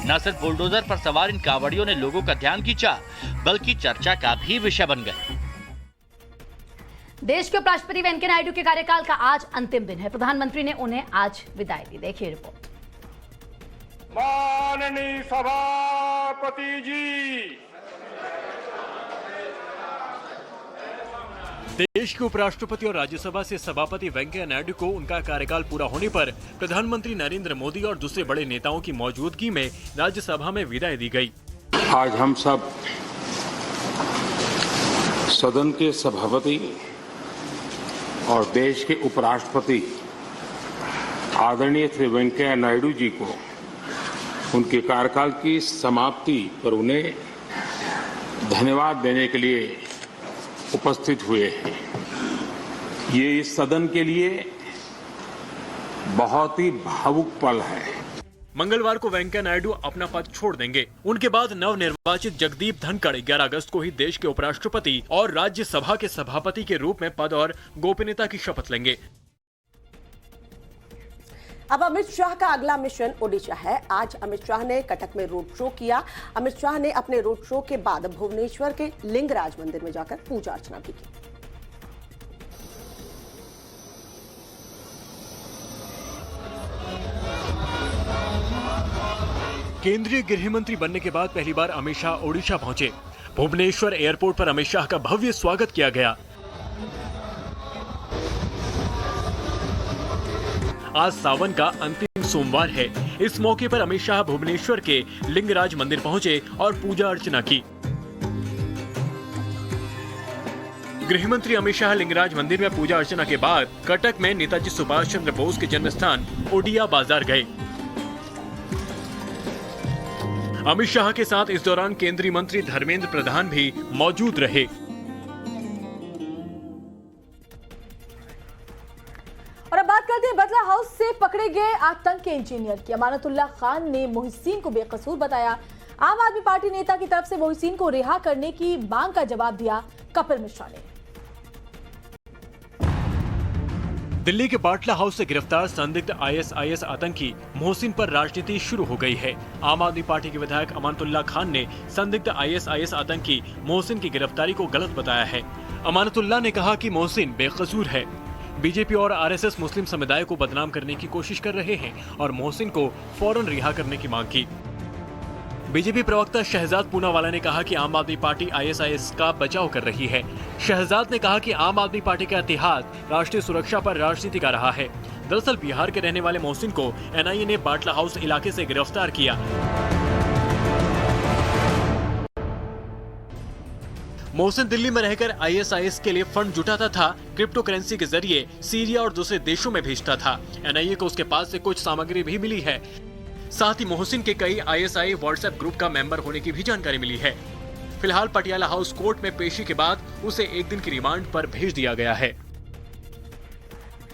न सिर्फ बुलडोजर पर सवार इन कांवड़ियों ने लोगों का ध्यान खींचा, बल्कि चर्चा का भी विषय बन गए। देश के उपराष्ट्रपति वेंकैया नायडू के कार्यकाल का आज अंतिम दिन है। प्रधानमंत्री ने उन्हें आज विदाई दी। देखिए रिपोर्ट। माननीय सभापति जी, देश के उपराष्ट्रपति और राज्यसभा से सभापति वेंकैया नायडू को उनका कार्यकाल पूरा होने पर प्रधानमंत्री नरेंद्र मोदी और दूसरे बड़े नेताओं की मौजूदगी में राज्यसभा में विदाई दी गई। आज हम सब सदन के सभापति और देश के उपराष्ट्रपति आदरणीय श्री वेंकैया नायडू जी को उनके कार्यकाल की समाप्ति पर उन्हें धन्यवाद देने के लिए उपस्थित हुए हैं। ये इस सदन के लिए बहुत ही भावुक पल है। मंगलवार को वेंकैया नायडू अपना पद छोड़ देंगे। उनके बाद नवनिर्वाचित जगदीप धनखड़ 11 अगस्त को ही देश के उपराष्ट्रपति और राज्यसभा के सभापति के रूप में पद और गोपनीयता की शपथ लेंगे। अब अमित शाह का अगला मिशन ओडिशा है। आज अमित शाह ने कटक में रोड शो किया। अमित शाह ने अपने रोड शो के बाद भुवनेश्वर के लिंगराज मंदिर में जाकर पूजा अर्चना भी की। केंद्रीय गृह मंत्री बनने के बाद पहली बार अमित शाह ओडिशा पहुंचे। भुवनेश्वर एयरपोर्ट पर अमित शाह का भव्य स्वागत किया गया। आज सावन का अंतिम सोमवार है। इस मौके पर अमित शाह भुवनेश्वर के लिंगराज मंदिर पहुंचे और पूजा अर्चना की। गृह मंत्री अमित शाह लिंगराज मंदिर में पूजा अर्चना के बाद कटक में नेताजी सुभाष चंद्र बोस के जन्म स्थान ओडिया बाजार गए। अमित शाह के साथ इस दौरान केंद्रीय मंत्री धर्मेंद्र प्रधान भी मौजूद रहे। बाटला हाउस से पकड़े गए आतंक के इंजीनियर की अमानतुल्लाह खान ने मोहसिन को बेकसूर बताया। आम आदमी पार्टी नेता की तरफ से मोहसिन को रिहा करने की मांग का जवाब दिया कपिल मिश्रा ने। दिल्ली के बाटला हाउस से गिरफ्तार संदिग्ध आईएसआईएस आतंकी मोहसिन पर राजनीति शुरू हो गई है। आम आदमी पार्टी के विधायक अमानतुल्लाह खान ने संदिग्ध आईएसआईएस आतंकी मोहसिन की गिरफ्तारी को गलत बताया है। अमानतुल्लाह ने कहा कि मोहसिन बेकसूर है। बीजेपी और आरएसएस मुस्लिम समुदाय को बदनाम करने की कोशिश कर रहे हैं और मोहसिन को फौरन रिहा करने की मांग की। बीजेपी प्रवक्ता शहजाद पूनावाला ने कहा कि आम आदमी पार्टी आईएसआईएस का बचाव कर रही है। शहजाद ने कहा कि आम आदमी पार्टी का इतिहास राष्ट्रीय सुरक्षा पर राजनीति का रहा है। दरअसल बिहार के रहने वाले मोहसिन को एनआईए ने बाटला हाउस इलाके से गिरफ्तार किया। मोहसिन दिल्ली में रहकर आईएसआईएस के लिए फंड जुटाता था, क्रिप्टो करेंसी के जरिए सीरिया और दूसरे देशों में भेजता था। एनआईए को उसके पास से कुछ सामग्री भी मिली है। साथ ही मोहसिन के कई आईएसआई व्हाट्सएप ग्रुप का मेंबर होने की भी जानकारी मिली है। फिलहाल पटियाला हाउस कोर्ट में पेशी के बाद उसे 1 दिन की रिमांड पर भेज दिया गया है।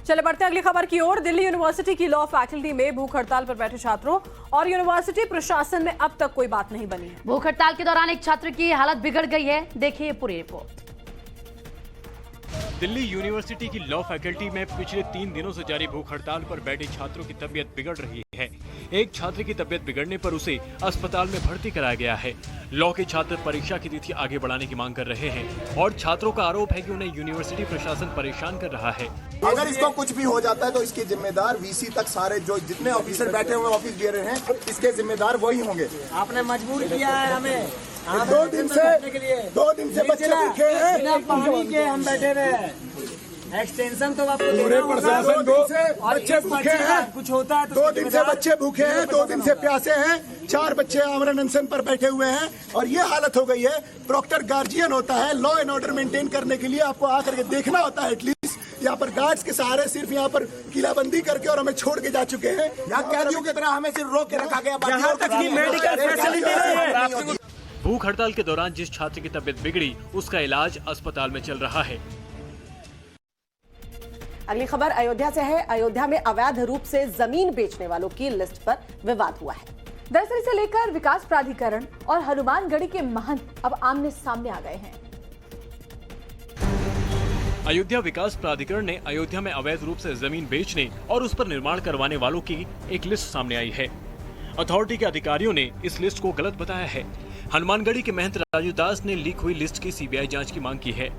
चले बढ़ते हैं अगली खबर की ओर। दिल्ली यूनिवर्सिटी की लॉ फैकल्टी में भूख हड़ताल पर बैठे छात्रों और यूनिवर्सिटी प्रशासन में अब तक कोई बात नहीं बनी है। भूख हड़ताल के दौरान एक छात्र की हालत बिगड़ गई है, देखिए पूरी रिपोर्ट। दिल्ली यूनिवर्सिटी की लॉ फैकल्टी में पिछले 3 दिनों से जारी भूख हड़ताल पर बैठे छात्रों की तबीयत बिगड़ रही है। एक छात्र की तबीयत बिगड़ने पर उसे अस्पताल में भर्ती कराया गया है। लॉ के छात्र परीक्षा की तिथि आगे बढ़ाने की मांग कर रहे हैं और छात्रों का आरोप है कि उन्हें यूनिवर्सिटी प्रशासन परेशान कर रहा है। अगर इसको कुछ भी हो जाता है तो इसके जिम्मेदार वीसी तक सारे जो जितने ऑफिसर बैठे हुए ऑफिस बेयर हैं, इसके जिम्मेदार वही होंगे। आपने मजबूर किया है हमें। 2 दिन से बच्चे भूखे हैं, बिना पानी के हम बैठे रहे। एक्सटेंशन तो आपको पूरे प्रशासन को बच्चे भूखे हैं, कुछ होता है तो 2 दिन से बच्चे भूखे हैं, 2 दिन से प्यासे हैं। 4 बच्चे आमरण अनशन पर बैठे हुए हैं और ये हालत हो गई है। प्रॉक्टर गार्जियन होता है, लॉ एंड ऑर्डर मेंटेन करने के लिए आपको आकर के देखना होता है। एटलीस्ट यहाँ पर गार्ड्स के सहारे सिर्फ यहाँ पर किलाबंदी करके और हमें छोड़ के जा चुके हैं। यहाँ कैदियों की तरह हमें सिर्फ रोक के रखा गया। यहाँ तक की मेडिकल फैसिलिटी नहीं है। भूख हड़ताल के दौरान जिस छात्र की तबीयत बिगड़ी उसका इलाज अस्पताल में चल रहा है। अगली खबर अयोध्या से है। अयोध्या में अवैध रूप से जमीन बेचने वालों की लिस्ट पर विवाद हुआ है। दरअसल इसे लेकर विकास प्राधिकरण और हनुमानगढ़ी के महंत अब आमने सामने आ गए हैं। अयोध्या विकास प्राधिकरण ने अयोध्या में अवैध रूप से जमीन बेचने और उस पर निर्माण करवाने वालों की एक लिस्ट सामने आई है। अथॉरिटी के अधिकारियों ने इस लिस्ट को गलत बताया है। हनुमानगढ़ी के महंत राजू दास ने लीक हुई लिस्ट की सीबीआई जांच की मांग की है।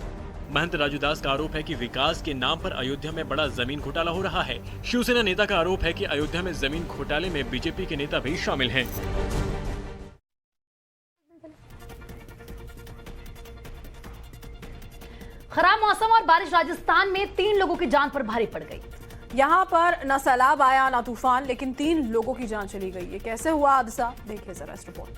महंत राजू दास का आरोप है कि विकास के नाम पर अयोध्या में बड़ा जमीन घोटाला हो रहा है। शिवसेना नेता का आरोप है कि अयोध्या में जमीन घोटाले में बीजेपी के नेता भी शामिल हैं। खराब मौसम और बारिश राजस्थान में 3 लोगों की जान पर भारी पड़ गई। यहाँ पर न सैलाब आया न तूफान, लेकिन 3 लोगों की जान चली गई। ये कैसे हुआ हादसा, देखिए जरा इस रिपोर्ट।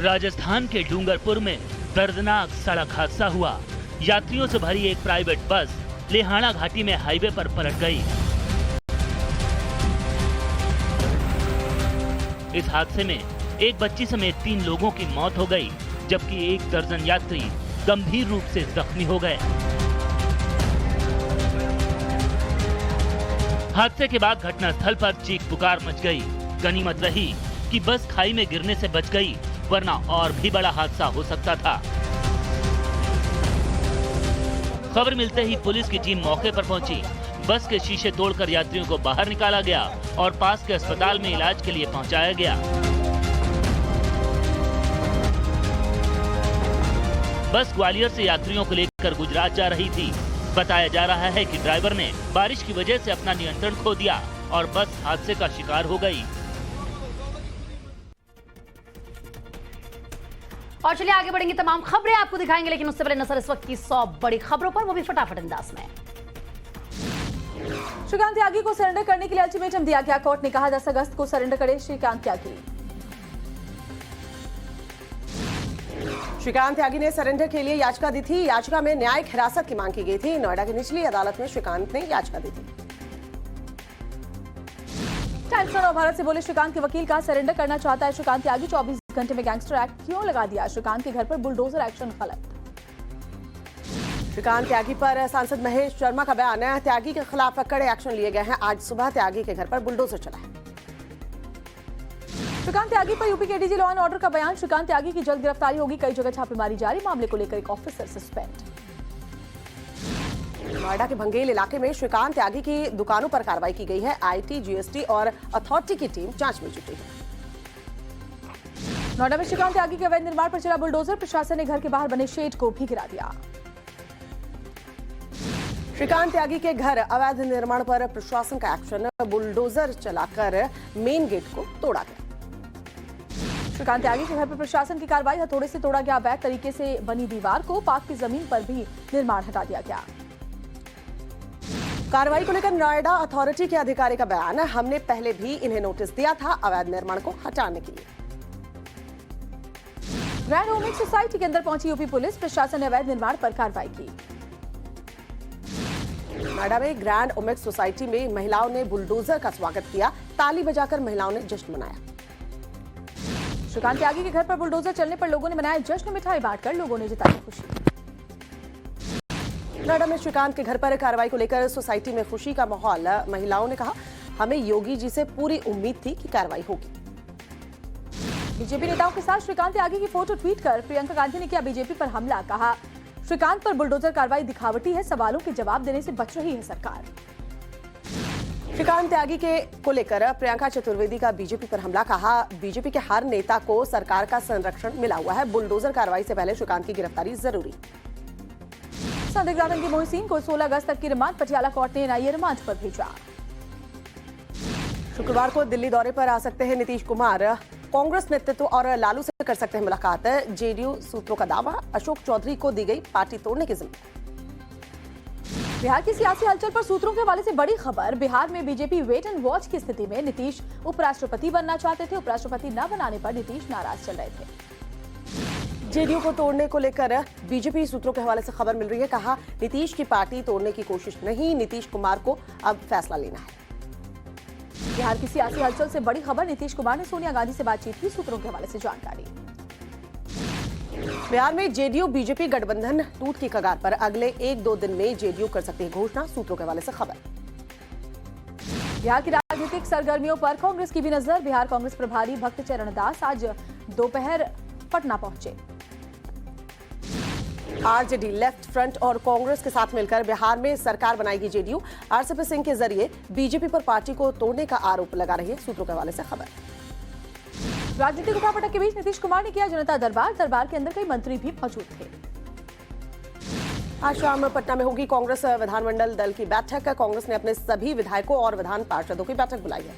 राजस्थान के डूंगरपुर में दर्दनाक सड़क हादसा हुआ। यात्रियों से भरी एक प्राइवेट बस लेहाना घाटी में हाईवे पर पलट गई। इस हादसे में एक बच्ची समेत 3 लोगों की मौत हो गई, जबकि 1 दर्जन यात्री गंभीर रूप से जख्मी हो गए। हादसे के बाद घटनास्थल पर चीख पुकार मच गई। गनीमत रही कि बस खाई में गिरने से बच गई, वरना और भी बड़ा हादसा हो सकता था। खबर मिलते ही पुलिस की टीम मौके पर पहुंची। बस के शीशे तोड़कर यात्रियों को बाहर निकाला गया और पास के अस्पताल में इलाज के लिए पहुंचाया गया। बस ग्वालियर से यात्रियों को लेकर गुजरात जा रही थी। बताया जा रहा है कि ड्राइवर ने बारिश की वजह से अपना नियंत्रण खो दिया और बस हादसे का शिकार हो गई। और चलिए आगे बढ़ेंगे, तमाम खबरें आपको दिखाएंगे, लेकिन उससे पहले नजर इस वक्त की 100 बड़ी खबरों पर, वो भी फटाफट अंदाज में। श्रीकांत त्यागी को सरेंडर करने के लिए अल्टीमेटम दिया गया। कोर्ट ने कहा 10 अगस्त को सरेंडर करे श्रीकांत त्यागी। श्रीकांत त्यागी ने सरेंडर के लिए याचिका दी थी। याचिका में न्यायिक हिरासत की मांग की गई थी। नोएडा की निचली अदालत में श्रीकांत ने याचिका दी थी। टाइम्स और भारत से बोले श्रीकांत के वकील का सरेंडर करना चाहता है श्रीकांत त्यागी। 24 घंटे में गैंगस्टर एक्ट क्यों लगा दिया? श्रीकांत के घर पर बुलडोजर एक्शन गलत। श्रीकांत त्यागी पर सांसद महेश शर्मा का बयान है। त्यागी के खिलाफ कड़े एक्शन लिए गए हैं। आज सुबह त्यागी के घर पर बुलडोजर चला है। श्रीकांत त्यागी पर यूपी के डीजी लॉ एंड ऑर्डर का बयान। श्रीकांत त्यागी की जल्द गिरफ्तारी होगी। कई जगह छापेमारी जारी। मामले को लेकर एक ऑफिसर सस्पेंड। नोएडा के भंगेल इलाके में श्रीकांत त्यागी की दुकानों पर कार्रवाई की गई है। आईटी, जीएसटी और अथॉरिटी की टीम जांच में जुटी है। नोएडा में श्रीकांत त्यागी के अवैध निर्माण पर चला बुलडोजर। प्रशासन ने घर के बाहर बने शेड को भी गिरा दिया। श्रीकांत त्यागी के घर अवैध निर्माण पर प्रशासन का एक्शन। बुलडोजर चलाकर मेन गेट को तोड़ा गया। श्रीकांत त्यागी के घर पर प्रशासन की कार्रवाई। हथौड़े से तोड़ा गया अवैध तरीके से बनी दीवार को। पार्क की जमीन पर भी निर्माण हटा दिया गया। कार्रवाई को लेकर नोएडा अथॉरिटी के अधिकारी का बयान है। हमने पहले भी इन्हें नोटिस दिया था अवैध निर्माण को हटाने के लिए। ग्रैंड ओमिक सोसाइटी के अंदर पहुंची यूपी पुलिस। प्रशासन ने अवैध निर्माण पर कार्रवाई की। नोएडा में ग्रैंड ओमिक सोसाइटी में महिलाओं ने बुलडोजर का स्वागत किया। ताली बजाकर महिलाओं ने जश्न मनाया। श्रीकांत त्यागी के घर पर बुलडोजर चलने पर लोगों ने मनाया जश्न। मिठाई बांटकर लोगों ने जताई खुशी। नोएडा में श्रीकांत के घर पर कार्रवाई को लेकर सोसाइटी में खुशी का माहौल। महिलाओं ने कहा, हमें योगी जी से पूरी उम्मीद थी कि कार्रवाई होगी। बीजेपी नेताओं के साथ श्रीकांत त्यागी की फोटो ट्वीट कर प्रियंका गांधी ने किया बीजेपी पर हमला। कहा, श्रीकांत पर बुलडोजर कार्रवाई दिखावटी है। सवालों के जवाब देने से बच रही है सरकार। श्रीकांत त्यागी को लेकर प्रियंका चतुर्वेदी का बीजेपी पर हमला। कहा, बीजेपी के हर नेता को सरकार का संरक्षण मिला हुआ है। बुलडोजर कार्रवाई से पहले श्रीकांत की गिरफ्तारी जरूरी। संदिग्ध आतंकी मोहसिन को 16 अगस्त तक की रिमांड। पटियाला कोर्ट ने एनआईए रिमांड पर भेजा। शुक्रवार को दिल्ली दौरे पर आ सकते हैं नीतीश कुमार। कांग्रेस नेतृत्व और लालू से कर सकते हैं मुलाकात। जेडीयू सूत्रों का दावा, अशोक चौधरी को दी गई पार्टी तोड़ने की जिम्मेदारी। बिहार की सियासी हलचल पर सूत्रों के हवाले से बड़ी खबर। बिहार में बीजेपी वेट एंड वॉच की स्थिति में। नीतीश उपराष्ट्रपति बनना चाहते थे। उपराष्ट्रपति न बनाने पर नीतीश नाराज चल रहे थे। जेडीयू को तोड़ने को लेकर बीजेपी सूत्रों के हवाले से खबर मिल रही है। कहा, नीतीश की पार्टी तोड़ने की कोशिश नहीं, नीतीश कुमार को अब फैसला लेना है। बिहार की सियासी हलचल से बड़ी खबर। नीतीश कुमार ने सोनिया गांधी से बातचीत की। सूत्रों के हवाले से जानकारी। बिहार में जेडीयू बीजेपी गठबंधन टूट की कगार पर। अगले 1-2 दिन में जेडीयू कर सकती है घोषणा। सूत्रों के हवाले से खबर। बिहार की राजनीतिक सरगर्मियों पर कांग्रेस की भी नजर। बिहार कांग्रेस प्रभारी भक्त चरण दास आज दोपहर पटना पहुंचे। आरजेडी, लेफ्ट फ्रंट और कांग्रेस के साथ मिलकर बिहार में सरकार बनाएगी जेडीयू। आरसीपी सिंह के जरिए बीजेपी पर पार्टी को तोड़ने का आरोप लगा रही है। सूत्रों के हवाले से खबर। राजनीतिक उठापटक के बीच नीतीश कुमार ने किया जनता दरबार। दरबार के अंदर कई मंत्री भी मौजूद थे। आज शाम पटना में होगी कांग्रेस विधानमंडल दल की बैठक। कांग्रेस ने अपने सभी विधायकों और विधान पार्षदों की बैठक बुलाई है।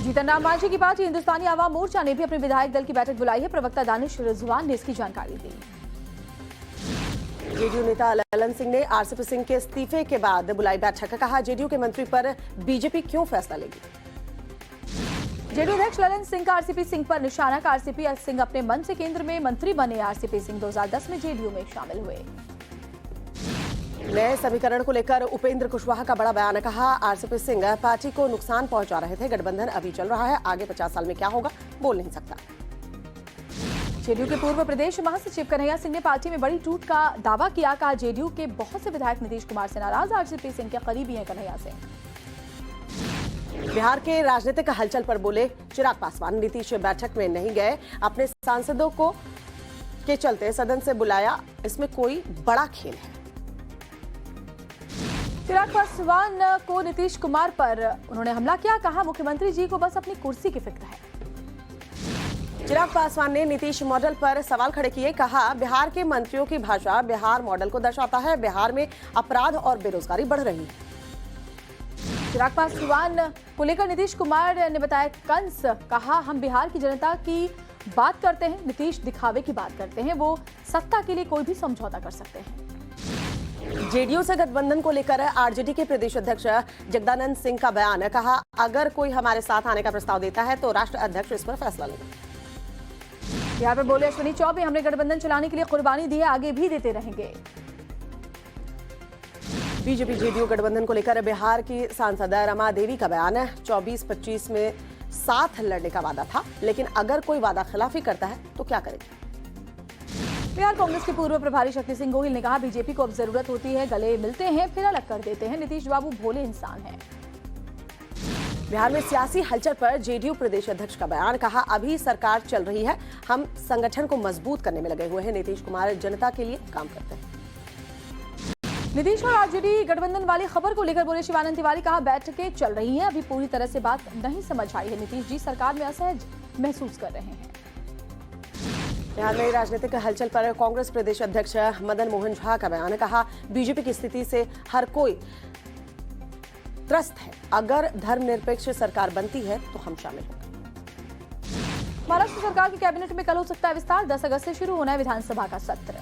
जीतन राम मांझी की पार्टी हिंदुस्तानी आवाम मोर्चा ने भी अपने विधायक दल की बैठक बुलाई है। प्रवक्ता दानिश रिजवान ने इसकी जानकारी दी। जेडीयू नेता ललन सिंह ने आरसीपी सिंह के इस्तीफे के बाद बुलाई बैठक। कहा, जेडीयू के मंत्री पर बीजेपी क्यों फैसला लेगी। जेडीयू अध्यक्ष ललन सिंह का आरसीपी सिंह पर निशाना। का आरसीपी सिंह अपने मन से केंद्र में मंत्री बने। आरसीपी सिंह 2010 में जेडीयू में शामिल हुए। नए समीकरण को लेकर उपेंद्र कुशवाहा का बड़ा बयान। कहा, आरसीपी सिंह पार्टी को नुकसान पहुंचा रहे थे। गठबंधन अभी चल रहा है, आगे 50 साल में क्या होगा बोल नहीं सकता। जेडीयू के पूर्व प्रदेश महासचिव कन्हैया सिंह ने पार्टी में बड़ी टूट का दावा किया। कहा, जेडीयू के बहुत से विधायक नीतीश कुमार से नाराज। आरसीपी सिंह के करीबी हैं कन्हैया सिंह। बिहार के राजनीतिक हलचल पर बोले चिराग पासवान। नीतीश बैठक में नहीं गए, अपने सांसदों को के चलते सदन से बुलाया। इसमें कोई बड़ा खेल है। चिराग पासवान को नीतीश कुमार पर उन्होंने हमला किया। कहा, मुख्यमंत्री जी को बस अपनी कुर्सी की फिक्र है। चिराग पासवान ने नीतीश मॉडल पर सवाल खड़े किए। कहा, बिहार के मंत्रियों की भाषा बिहार मॉडल को दर्शाता है। बिहार में अपराध और बेरोजगारी बढ़ रही है। चिराग पासवान को लेकर नीतीश कुमार ने बताया कंस। कहा, हम बिहार की जनता की बात करते हैं, नीतीश दिखावे की बात करते हैं। वो सत्ता के लिए कोई भी समझौता कर सकते हैं। जेडीयू से गठबंधन को लेकर आरजेडी के प्रदेश अध्यक्ष जगदानंद सिंह का बयान। कहा, अगर कोई हमारे साथ आने का प्रस्ताव देता है तो राष्ट्र अध्यक्ष इस पर फैसला लेंगे। बिहार में बोले अश्विनी चौबे, हमने गठबंधन चलाने के लिए कुर्बानी दी है, आगे भी देते रहेंगे। बीजेपी जेडीयू गठबंधन को लेकर बिहार की सांसद रमा देवी का बयान है। 24-25 में साथ लड़ने का वादा था, लेकिन अगर कोई वादा खिलाफी करता है तो क्या करेंगे। बिहार कांग्रेस के पूर्व प्रभारी शक्ति सिंह गोहिल ने कहा, बीजेपी को अब जरूरत होती है गले मिलते हैं फिर अलग कर देते हैं। नीतीश बाबू भोले इंसान हैं। बिहार में सियासी हलचल पर जेडीयू प्रदेश अध्यक्ष का बयान, कहा अभी सरकार चल रही है, हम संगठन को मजबूत करने में लगे हुए हैं। नीतीश कुमार जनता के लिए काम करते हैं। नीतीश और आरजेडी गठबंधन वाली खबर को लेकर बोले शिवानंद तिवारी, कहा बैठकें चल रही हैं, अभी पूरी तरह से बात नहीं समझ आई है। नीतीश जी सरकार में असहज महसूस कर रहे हैं। बिहार में राजनीतिक हलचल पर कांग्रेस प्रदेश अध्यक्ष मदन मोहन झा का बयान, कहा बीजेपी की स्थिति से हर कोई त्रस्त है, अगर धर्मनिरपेक्ष सरकार बनती है तो हम शामिल होंगे। महाराष्ट्र सरकार की कैबिनेट में कल हो सकता है विस्तार, 10 अगस्त से शुरू होना है विधानसभा का सत्र।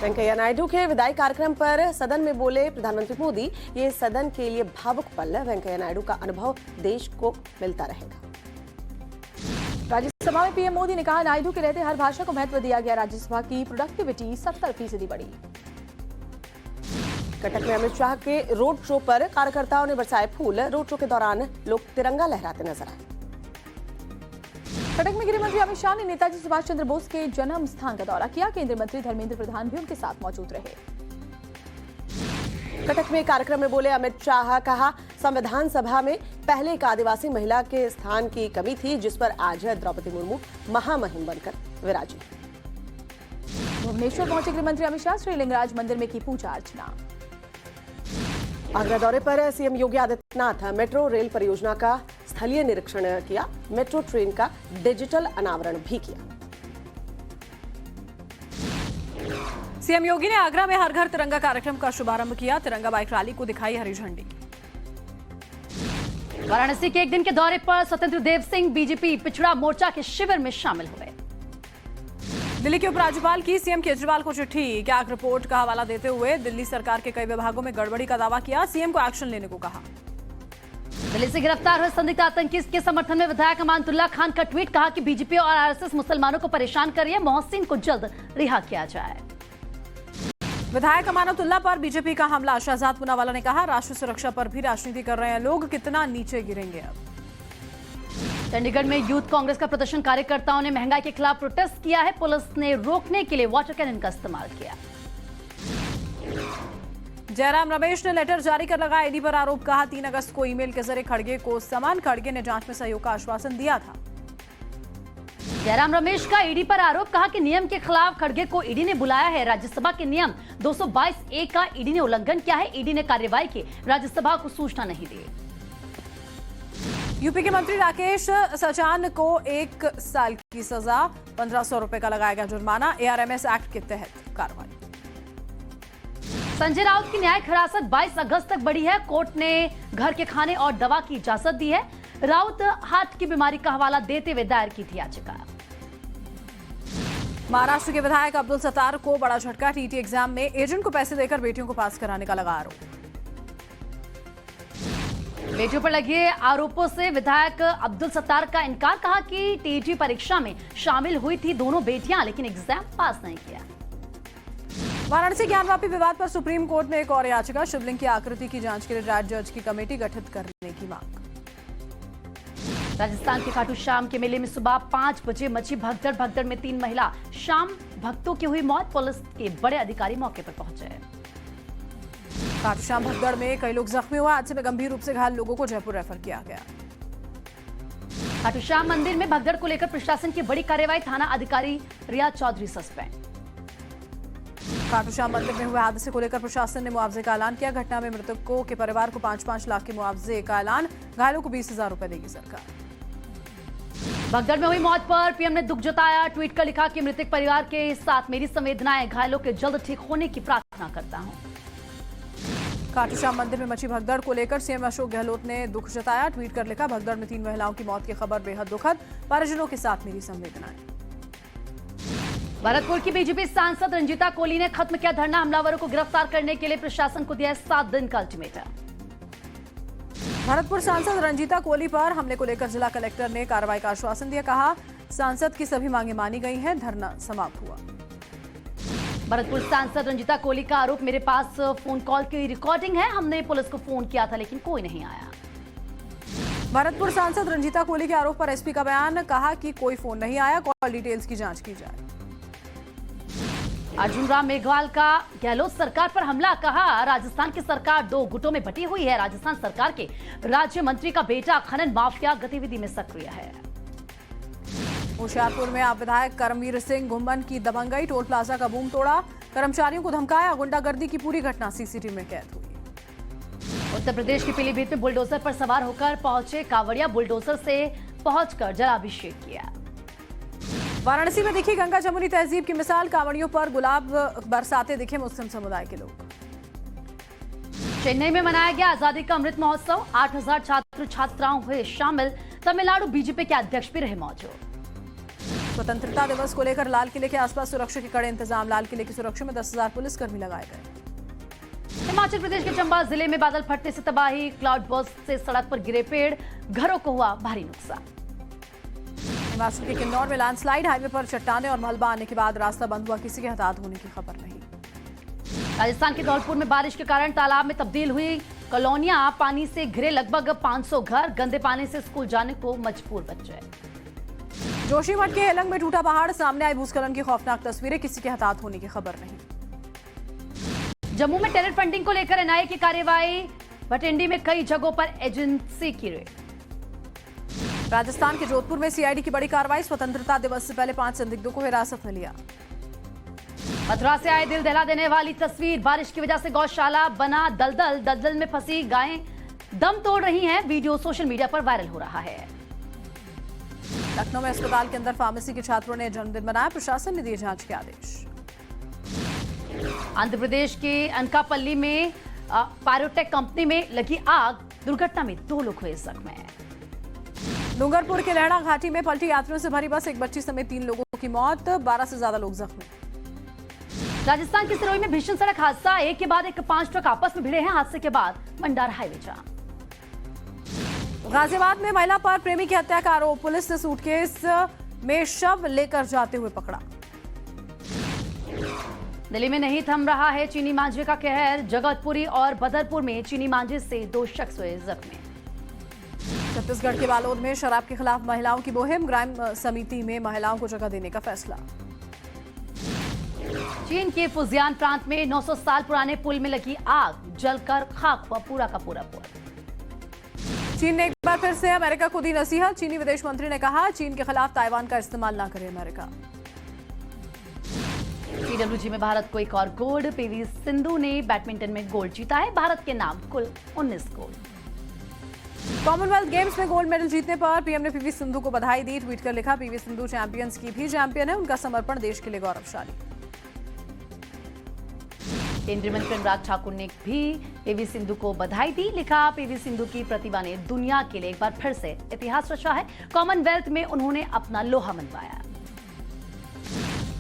वेंकैया नायडू के विदाई कार्यक्रम पर सदन में बोले प्रधानमंत्री मोदी, ये सदन के लिए भावुक पल है। वेंकैया नायडू का अनुभव देश को मिलता रहेगा। राज्यसभा में पीएम मोदी ने कहा, नायडू के रहते हर भाषा को महत्व दिया गया, राज्यसभा की प्रोडक्टिविटी 70% बढ़ी। कटक में अमित शाह के रोड शो पर कार्यकर्ताओं ने बरसाए फूल, रोड शो के दौरान लोग तिरंगा लहराते नजर आए। कटक में गृह मंत्री अमित शाह ने नेताजी सुभाष चंद्र बोस के जन्म स्थान का दौरा किया, केंद्रीय मंत्री धर्मेंद्र प्रधान भी उनके साथ मौजूद रहे। कटक में कार्यक्रम में बोले अमित शाह, कहा संविधान सभा में पहले एक आदिवासी महिला के स्थान की कमी थी, जिस पर आज द्रौपदी मुर्मू महामहिम बनकर विराजी। भुवनेश्वर पहुंचे गृह मंत्री अमित शाह, श्रीलिंगराज मंदिर में की पूजा अर्चना। आगरा दौरे पर CM Yogi Adityanath metro rail परियोजना का स्थलीय निरीक्षण किया, मेट्रो ट्रेन का डिजिटल अनावरण भी किया। सीएम योगी ने आगरा में हर घर तिरंगा कार्यक्रम का शुभारंभ किया, तिरंगा बाइक रैली को दिखाई हरी झंडी। वाराणसी के एक दिन के दौरे पर स्वतंत्र देव सिंह बीजेपी पिछड़ा मोर्चा के शिविर में शामिल हुए। दिल्ली के उपराज्यपाल की सीएम केजरीवाल को चिट्ठी, कैग रिपोर्ट का हवाला देते हुए दिल्ली सरकार के कई विभागों में गड़बड़ी का दावा किया, सीएम को एक्शन लेने को कहा। दिल्ली से गिरफ्तार हुए संदिग्ध आतंकी के समर्थन में विधायक अमानतुल्लाह खान का ट्वीट, कहा कि बीजेपी और आरएसएस मुसलमानों को परेशान कर रही है, मोहसिन को जल्द रिहा किया जाए। विधायक अमानतुल्लाह पर बीजेपी का हमला, शहजाद पूनावाला ने कहा, राष्ट्रीय सुरक्षा पर भी राजनीति कर रहे हैं लोग, कितना नीचे गिरेंगे अब। चंडीगढ़ में यूथ कांग्रेस का प्रदर्शन, कार्यकर्ताओं ने महंगाई के खिलाफ प्रोटेस्ट किया है, पुलिस ने रोकने के लिए वाटर कैनन का इस्तेमाल किया। जयराम रमेश ने लेटर जारी कर लगाया ईडी पर आरोप, कहा 3 अगस्त को ईमेल के जरिए खड़गे को समान, खड़गे ने जांच में सहयोग का आश्वासन दिया था। जयराम रमेश का ईडी पर आरोप, कहा कि नियम के खिलाफ खड़गे को ईडी ने बुलाया है, राज्यसभा के नियम 222(a) का ईडी ने उल्लंघन किया है, ईडी ने कार्रवाई की, राज्यसभा को सूचना नहीं दी। यूपी के मंत्री राकेश सचान को 1 साल की सजा, 1500 रुपए का लगाया गया जुर्माना, एआरएमएस एक्ट के तहत कार्रवाई। संजय राउत की न्यायिक हिरासत 22 अगस्त तक बढ़ी है, कोर्ट ने घर के खाने और दवा की इजाजत दी है। राउत हार्ट की बीमारी का हवाला देते हुए दायर की थी याचिका। महाराष्ट्र के विधायक अब्दुल सत्तार को बड़ा झटका, टीटी एग्जाम में एजेंट को पैसे देकर बेटियों को पास कराने का लगा आरोप। बेटियों पर लगे आरोपों से विधायक अब्दुल सत्तार का इनकार, कहा कि टीटी परीक्षा में शामिल हुई थी दोनों बेटियां, लेकिन एग्जाम पास नहीं किया। वाराणसी ज्ञानवापी विवाद पर सुप्रीम कोर्ट में एक और याचिका, शिवलिंग की आकृति की जांच के लिए राज्य जज की कमेटी गठित करने की मांग। राजस्थान के खाटू श्याम के मेले में सुबह 5 बजे मची भगदड़, भगदड़ में 3 महिला शाम भक्तों की हुई मौत, पुलिस के बड़े अधिकारी मौके पर पहुंचे। खाटू श्याम भगदड़ में कई लोग जख्मी हुए, हादसे में गंभीर रूप से घायल लोगों को जयपुर रेफर किया गया। खाटू श्याम मंदिर में भगदड़ को लेकर प्रशासन की बड़ी कार्रवाई, थाना अधिकारी रिया चौधरी सस्पेंड। खाटू श्याम मंदिर में हुए हादसे को लेकर प्रशासन ने मुआवजे का ऐलान किया, घटना में मृतकों के परिवार को 5-5 लाख के मुआवजे का ऐलान, घायलों को 20,000 रुपए देगी सरकार। भगदड़ में हुई मौत पर पीएम ने दुख जताया, ट्वीट कर लिखा कि मृतक परिवार के साथ मेरी संवेदनाएं, घायलों के जल्द ठीक होने की प्रार्थना करता हूं। खाटू श्याम मंदिर में मची भगदड़ को लेकर सीएम अशोक गहलोत ने दुख जताया, ट्वीट कर लिखा, भगदड़ में 3 महिलाओं की मौत की खबर बेहद दुखद, परिजनों के साथ मेरी संवेदनाएं। भरतपुर की बीजेपी सांसद रंजीता कोली ने खत्म किया धरना, हमलावरों को गिरफ्तार करने के लिए प्रशासन को दिया 7 दिन का अल्टीमेटम। भरतपुर सांसद रंजीता कोली पर हमले को लेकर जिला कलेक्टर ने कार्रवाई का आश्वासन दिया, कहा सांसद की सभी मांगे मानी गई हैं, धरना समाप्त हुआ। भरतपुर सांसद रंजीता कोली का आरोप, मेरे पास फोन कॉल की रिकॉर्डिंग है, हमने पुलिस को फोन किया था लेकिन कोई नहीं आया। भरतपुर सांसद रंजीता कोहली के आरोप पर एसपी का बयान, कहा कि कोई फोन नहीं आया, कॉल डिटेल्स की जांच की जाए। अर्जुन राम मेघवाल का गहलोत सरकार पर हमला, कहा राजस्थान की सरकार दो गुटों में बटी हुई है। राजस्थान सरकार के राज्य मंत्री का बेटा खनन माफिया गतिविधि में सक्रिय है। होशियारपुर में आप विधायक करमवीर सिंह घुम्मन की दबंगई, टोल प्लाजा का बूम तोड़ा, कर्मचारियों को धमकाया, गुंडागर्दी की पूरी घटना सीसीटीवी में कैद हुई। उत्तर प्रदेश के पीलीभीत में बुलडोजर पर सवार होकर पहुंचे कांवड़िया, बुलडोजर से पहुंचकर जलाभिषेक किया। वाराणसी में दिखी गंगा जमुनी तहजीब की मिसाल, कांवड़ियों पर गुलाब बरसाते दिखे मुस्लिम समुदाय के लोग। चेन्नई में मनाया गया आजादी का अमृत महोत्सव, 8000 छात्र छात्राओं हुए शामिल। तमिलनाडु बीजेपी के अध्यक्ष भी रहे मौजूद। स्वतंत्रता दिवस को लेकर लाल किले के आसपास सुरक्षा के कड़े इंतजाम, लाल किले की सुरक्षा में 10,000 पुलिसकर्मी लगाए गए। हिमाचल प्रदेश के चंबा जिले में बादल फटने से तबाही, क्लाउड बर्स्ट से सड़क पर गिरे पेड़, घरों को हुआ भारी नुकसान। हिमाचल के किन्नौर में लैंडस्लाइड, हाईवे पर चट्टाने और मलबा आने के बाद रास्ता बंद हुआ, किसी के हताहत होने की खबर नहीं। राजस्थान के धौलपुर में बारिश के कारण तालाब में तब्दील हुई कॉलोनियां, पानी से घिरे लगभग 500 घर, गंदे पानी से स्कूल जाने को मजबूर बच्चे। जोशीमठ के हेलंग में टूटा पहाड़, सामने आई भूस्खलन की खौफनाक तस्वीरें, किसी के हताहत होने की खबर नहीं। जम्मू में टेरर फंडिंग को लेकर एनआईए की कार्रवाई, भटिंडी में कई जगहों पर एजेंसी की रेड। राजस्थान के जोधपुर में सीआईडी की बड़ी कार्रवाई, स्वतंत्रता दिवस से पहले 5 संदिग्धों को हिरासत में लिया। मथुरा से आए दिल दहला देने वाली तस्वीर, बारिश की वजह से गौशाला बना दलदल, दलदल में फंसी गायें दम तोड़ रही हैं, वीडियो सोशल मीडिया पर वायरल हो रहा है। लखनऊ में अस्पताल के अंदर फार्मेसी के छात्रों ने जन्मदिन मनाया, प्रशासन ने दिए जांच के आदेश। आंध्र प्रदेश के अनकापल्ली में पायरोटेक कंपनी में लगी आग, दुर्घटना में 2 लोग हुए जख्मी। डूंगरपुर के लहड़ा घाटी में पलटी यात्रियों से भरी बस, एक बच्ची समेत 3 लोगों की मौत, 12 से ज्यादा लोग जख्मी। राजस्थान के सिरोही में भीषण सड़क हादसा, एक के बाद एक 5 ट्रक आपस में भिड़े हैं, हादसे के बाद मंडार हाईवे जाम। गाजियाबाद में महिला पर प्रेमी की हत्या का आरोप, पुलिस ने सूटकेस में शव लेकर जाते हुए पकड़ा। दिल्ली में नहीं थम रहा है चीनी मांझे का कहर, जगतपुरी और बदरपुर में चीनी मांझे से 2 शख्स हुए जख्मी। छत्तीसगढ़ के बालोद में शराब के खिलाफ महिलाओं की मुहिम, ग्राम समिति में महिलाओं को जगह देने का फैसला। चीन के फुजियान प्रांत में 900 साल पुराने पुल में लगी आग, जलकर खाक हुआ पूरा का पूरा पुल। चीन ने एक बार फिर से अमेरिका को दी नसीहत, चीनी विदेश मंत्री ने कहा चीन के खिलाफ ताइवान का इस्तेमाल ना करे अमेरिका। पीडब्ल्यूजी में भारत को एक और गोल्ड, पीवी सिंधु ने बैडमिंटन में गोल्ड जीता है, भारत के नाम कुल 19 गोल्ड। कॉमनवेल्थ गेम्स में गोल्ड मेडल जीतने पर पीएम ने पीवी सिंधु को बधाई दी, ट्वीट कर लिखा पीवी सिंधु चैंपियंस की भी चैंपियन है, उनका समर्पण देश के लिए गौरवशाली। केंद्रीय मंत्री अनुराग ठाकुर ने भी पीवी सिंधु को बधाई दी, लिखा पीवी सिंधु की प्रतिभा ने दुनिया के लिए एक बार फिर से इतिहास रचा है, कॉमनवेल्थ में उन्होंने अपना लोहा मनवाया।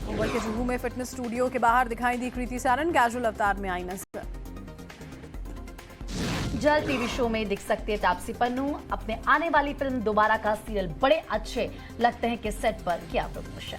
मुंबई के जुहू में फिटनेस स्टूडियो के बाहर दिखाई दी कृति सैनन, कैजुअल अवतार में आई नजर। जल्द टीवी शो में दिख सकती है तापसी पन्नू, अपने आने वाली फिल्म दोबारा का सीरियल बड़े अच्छे लगते हैं कि सेट पर किया प्रमोशन।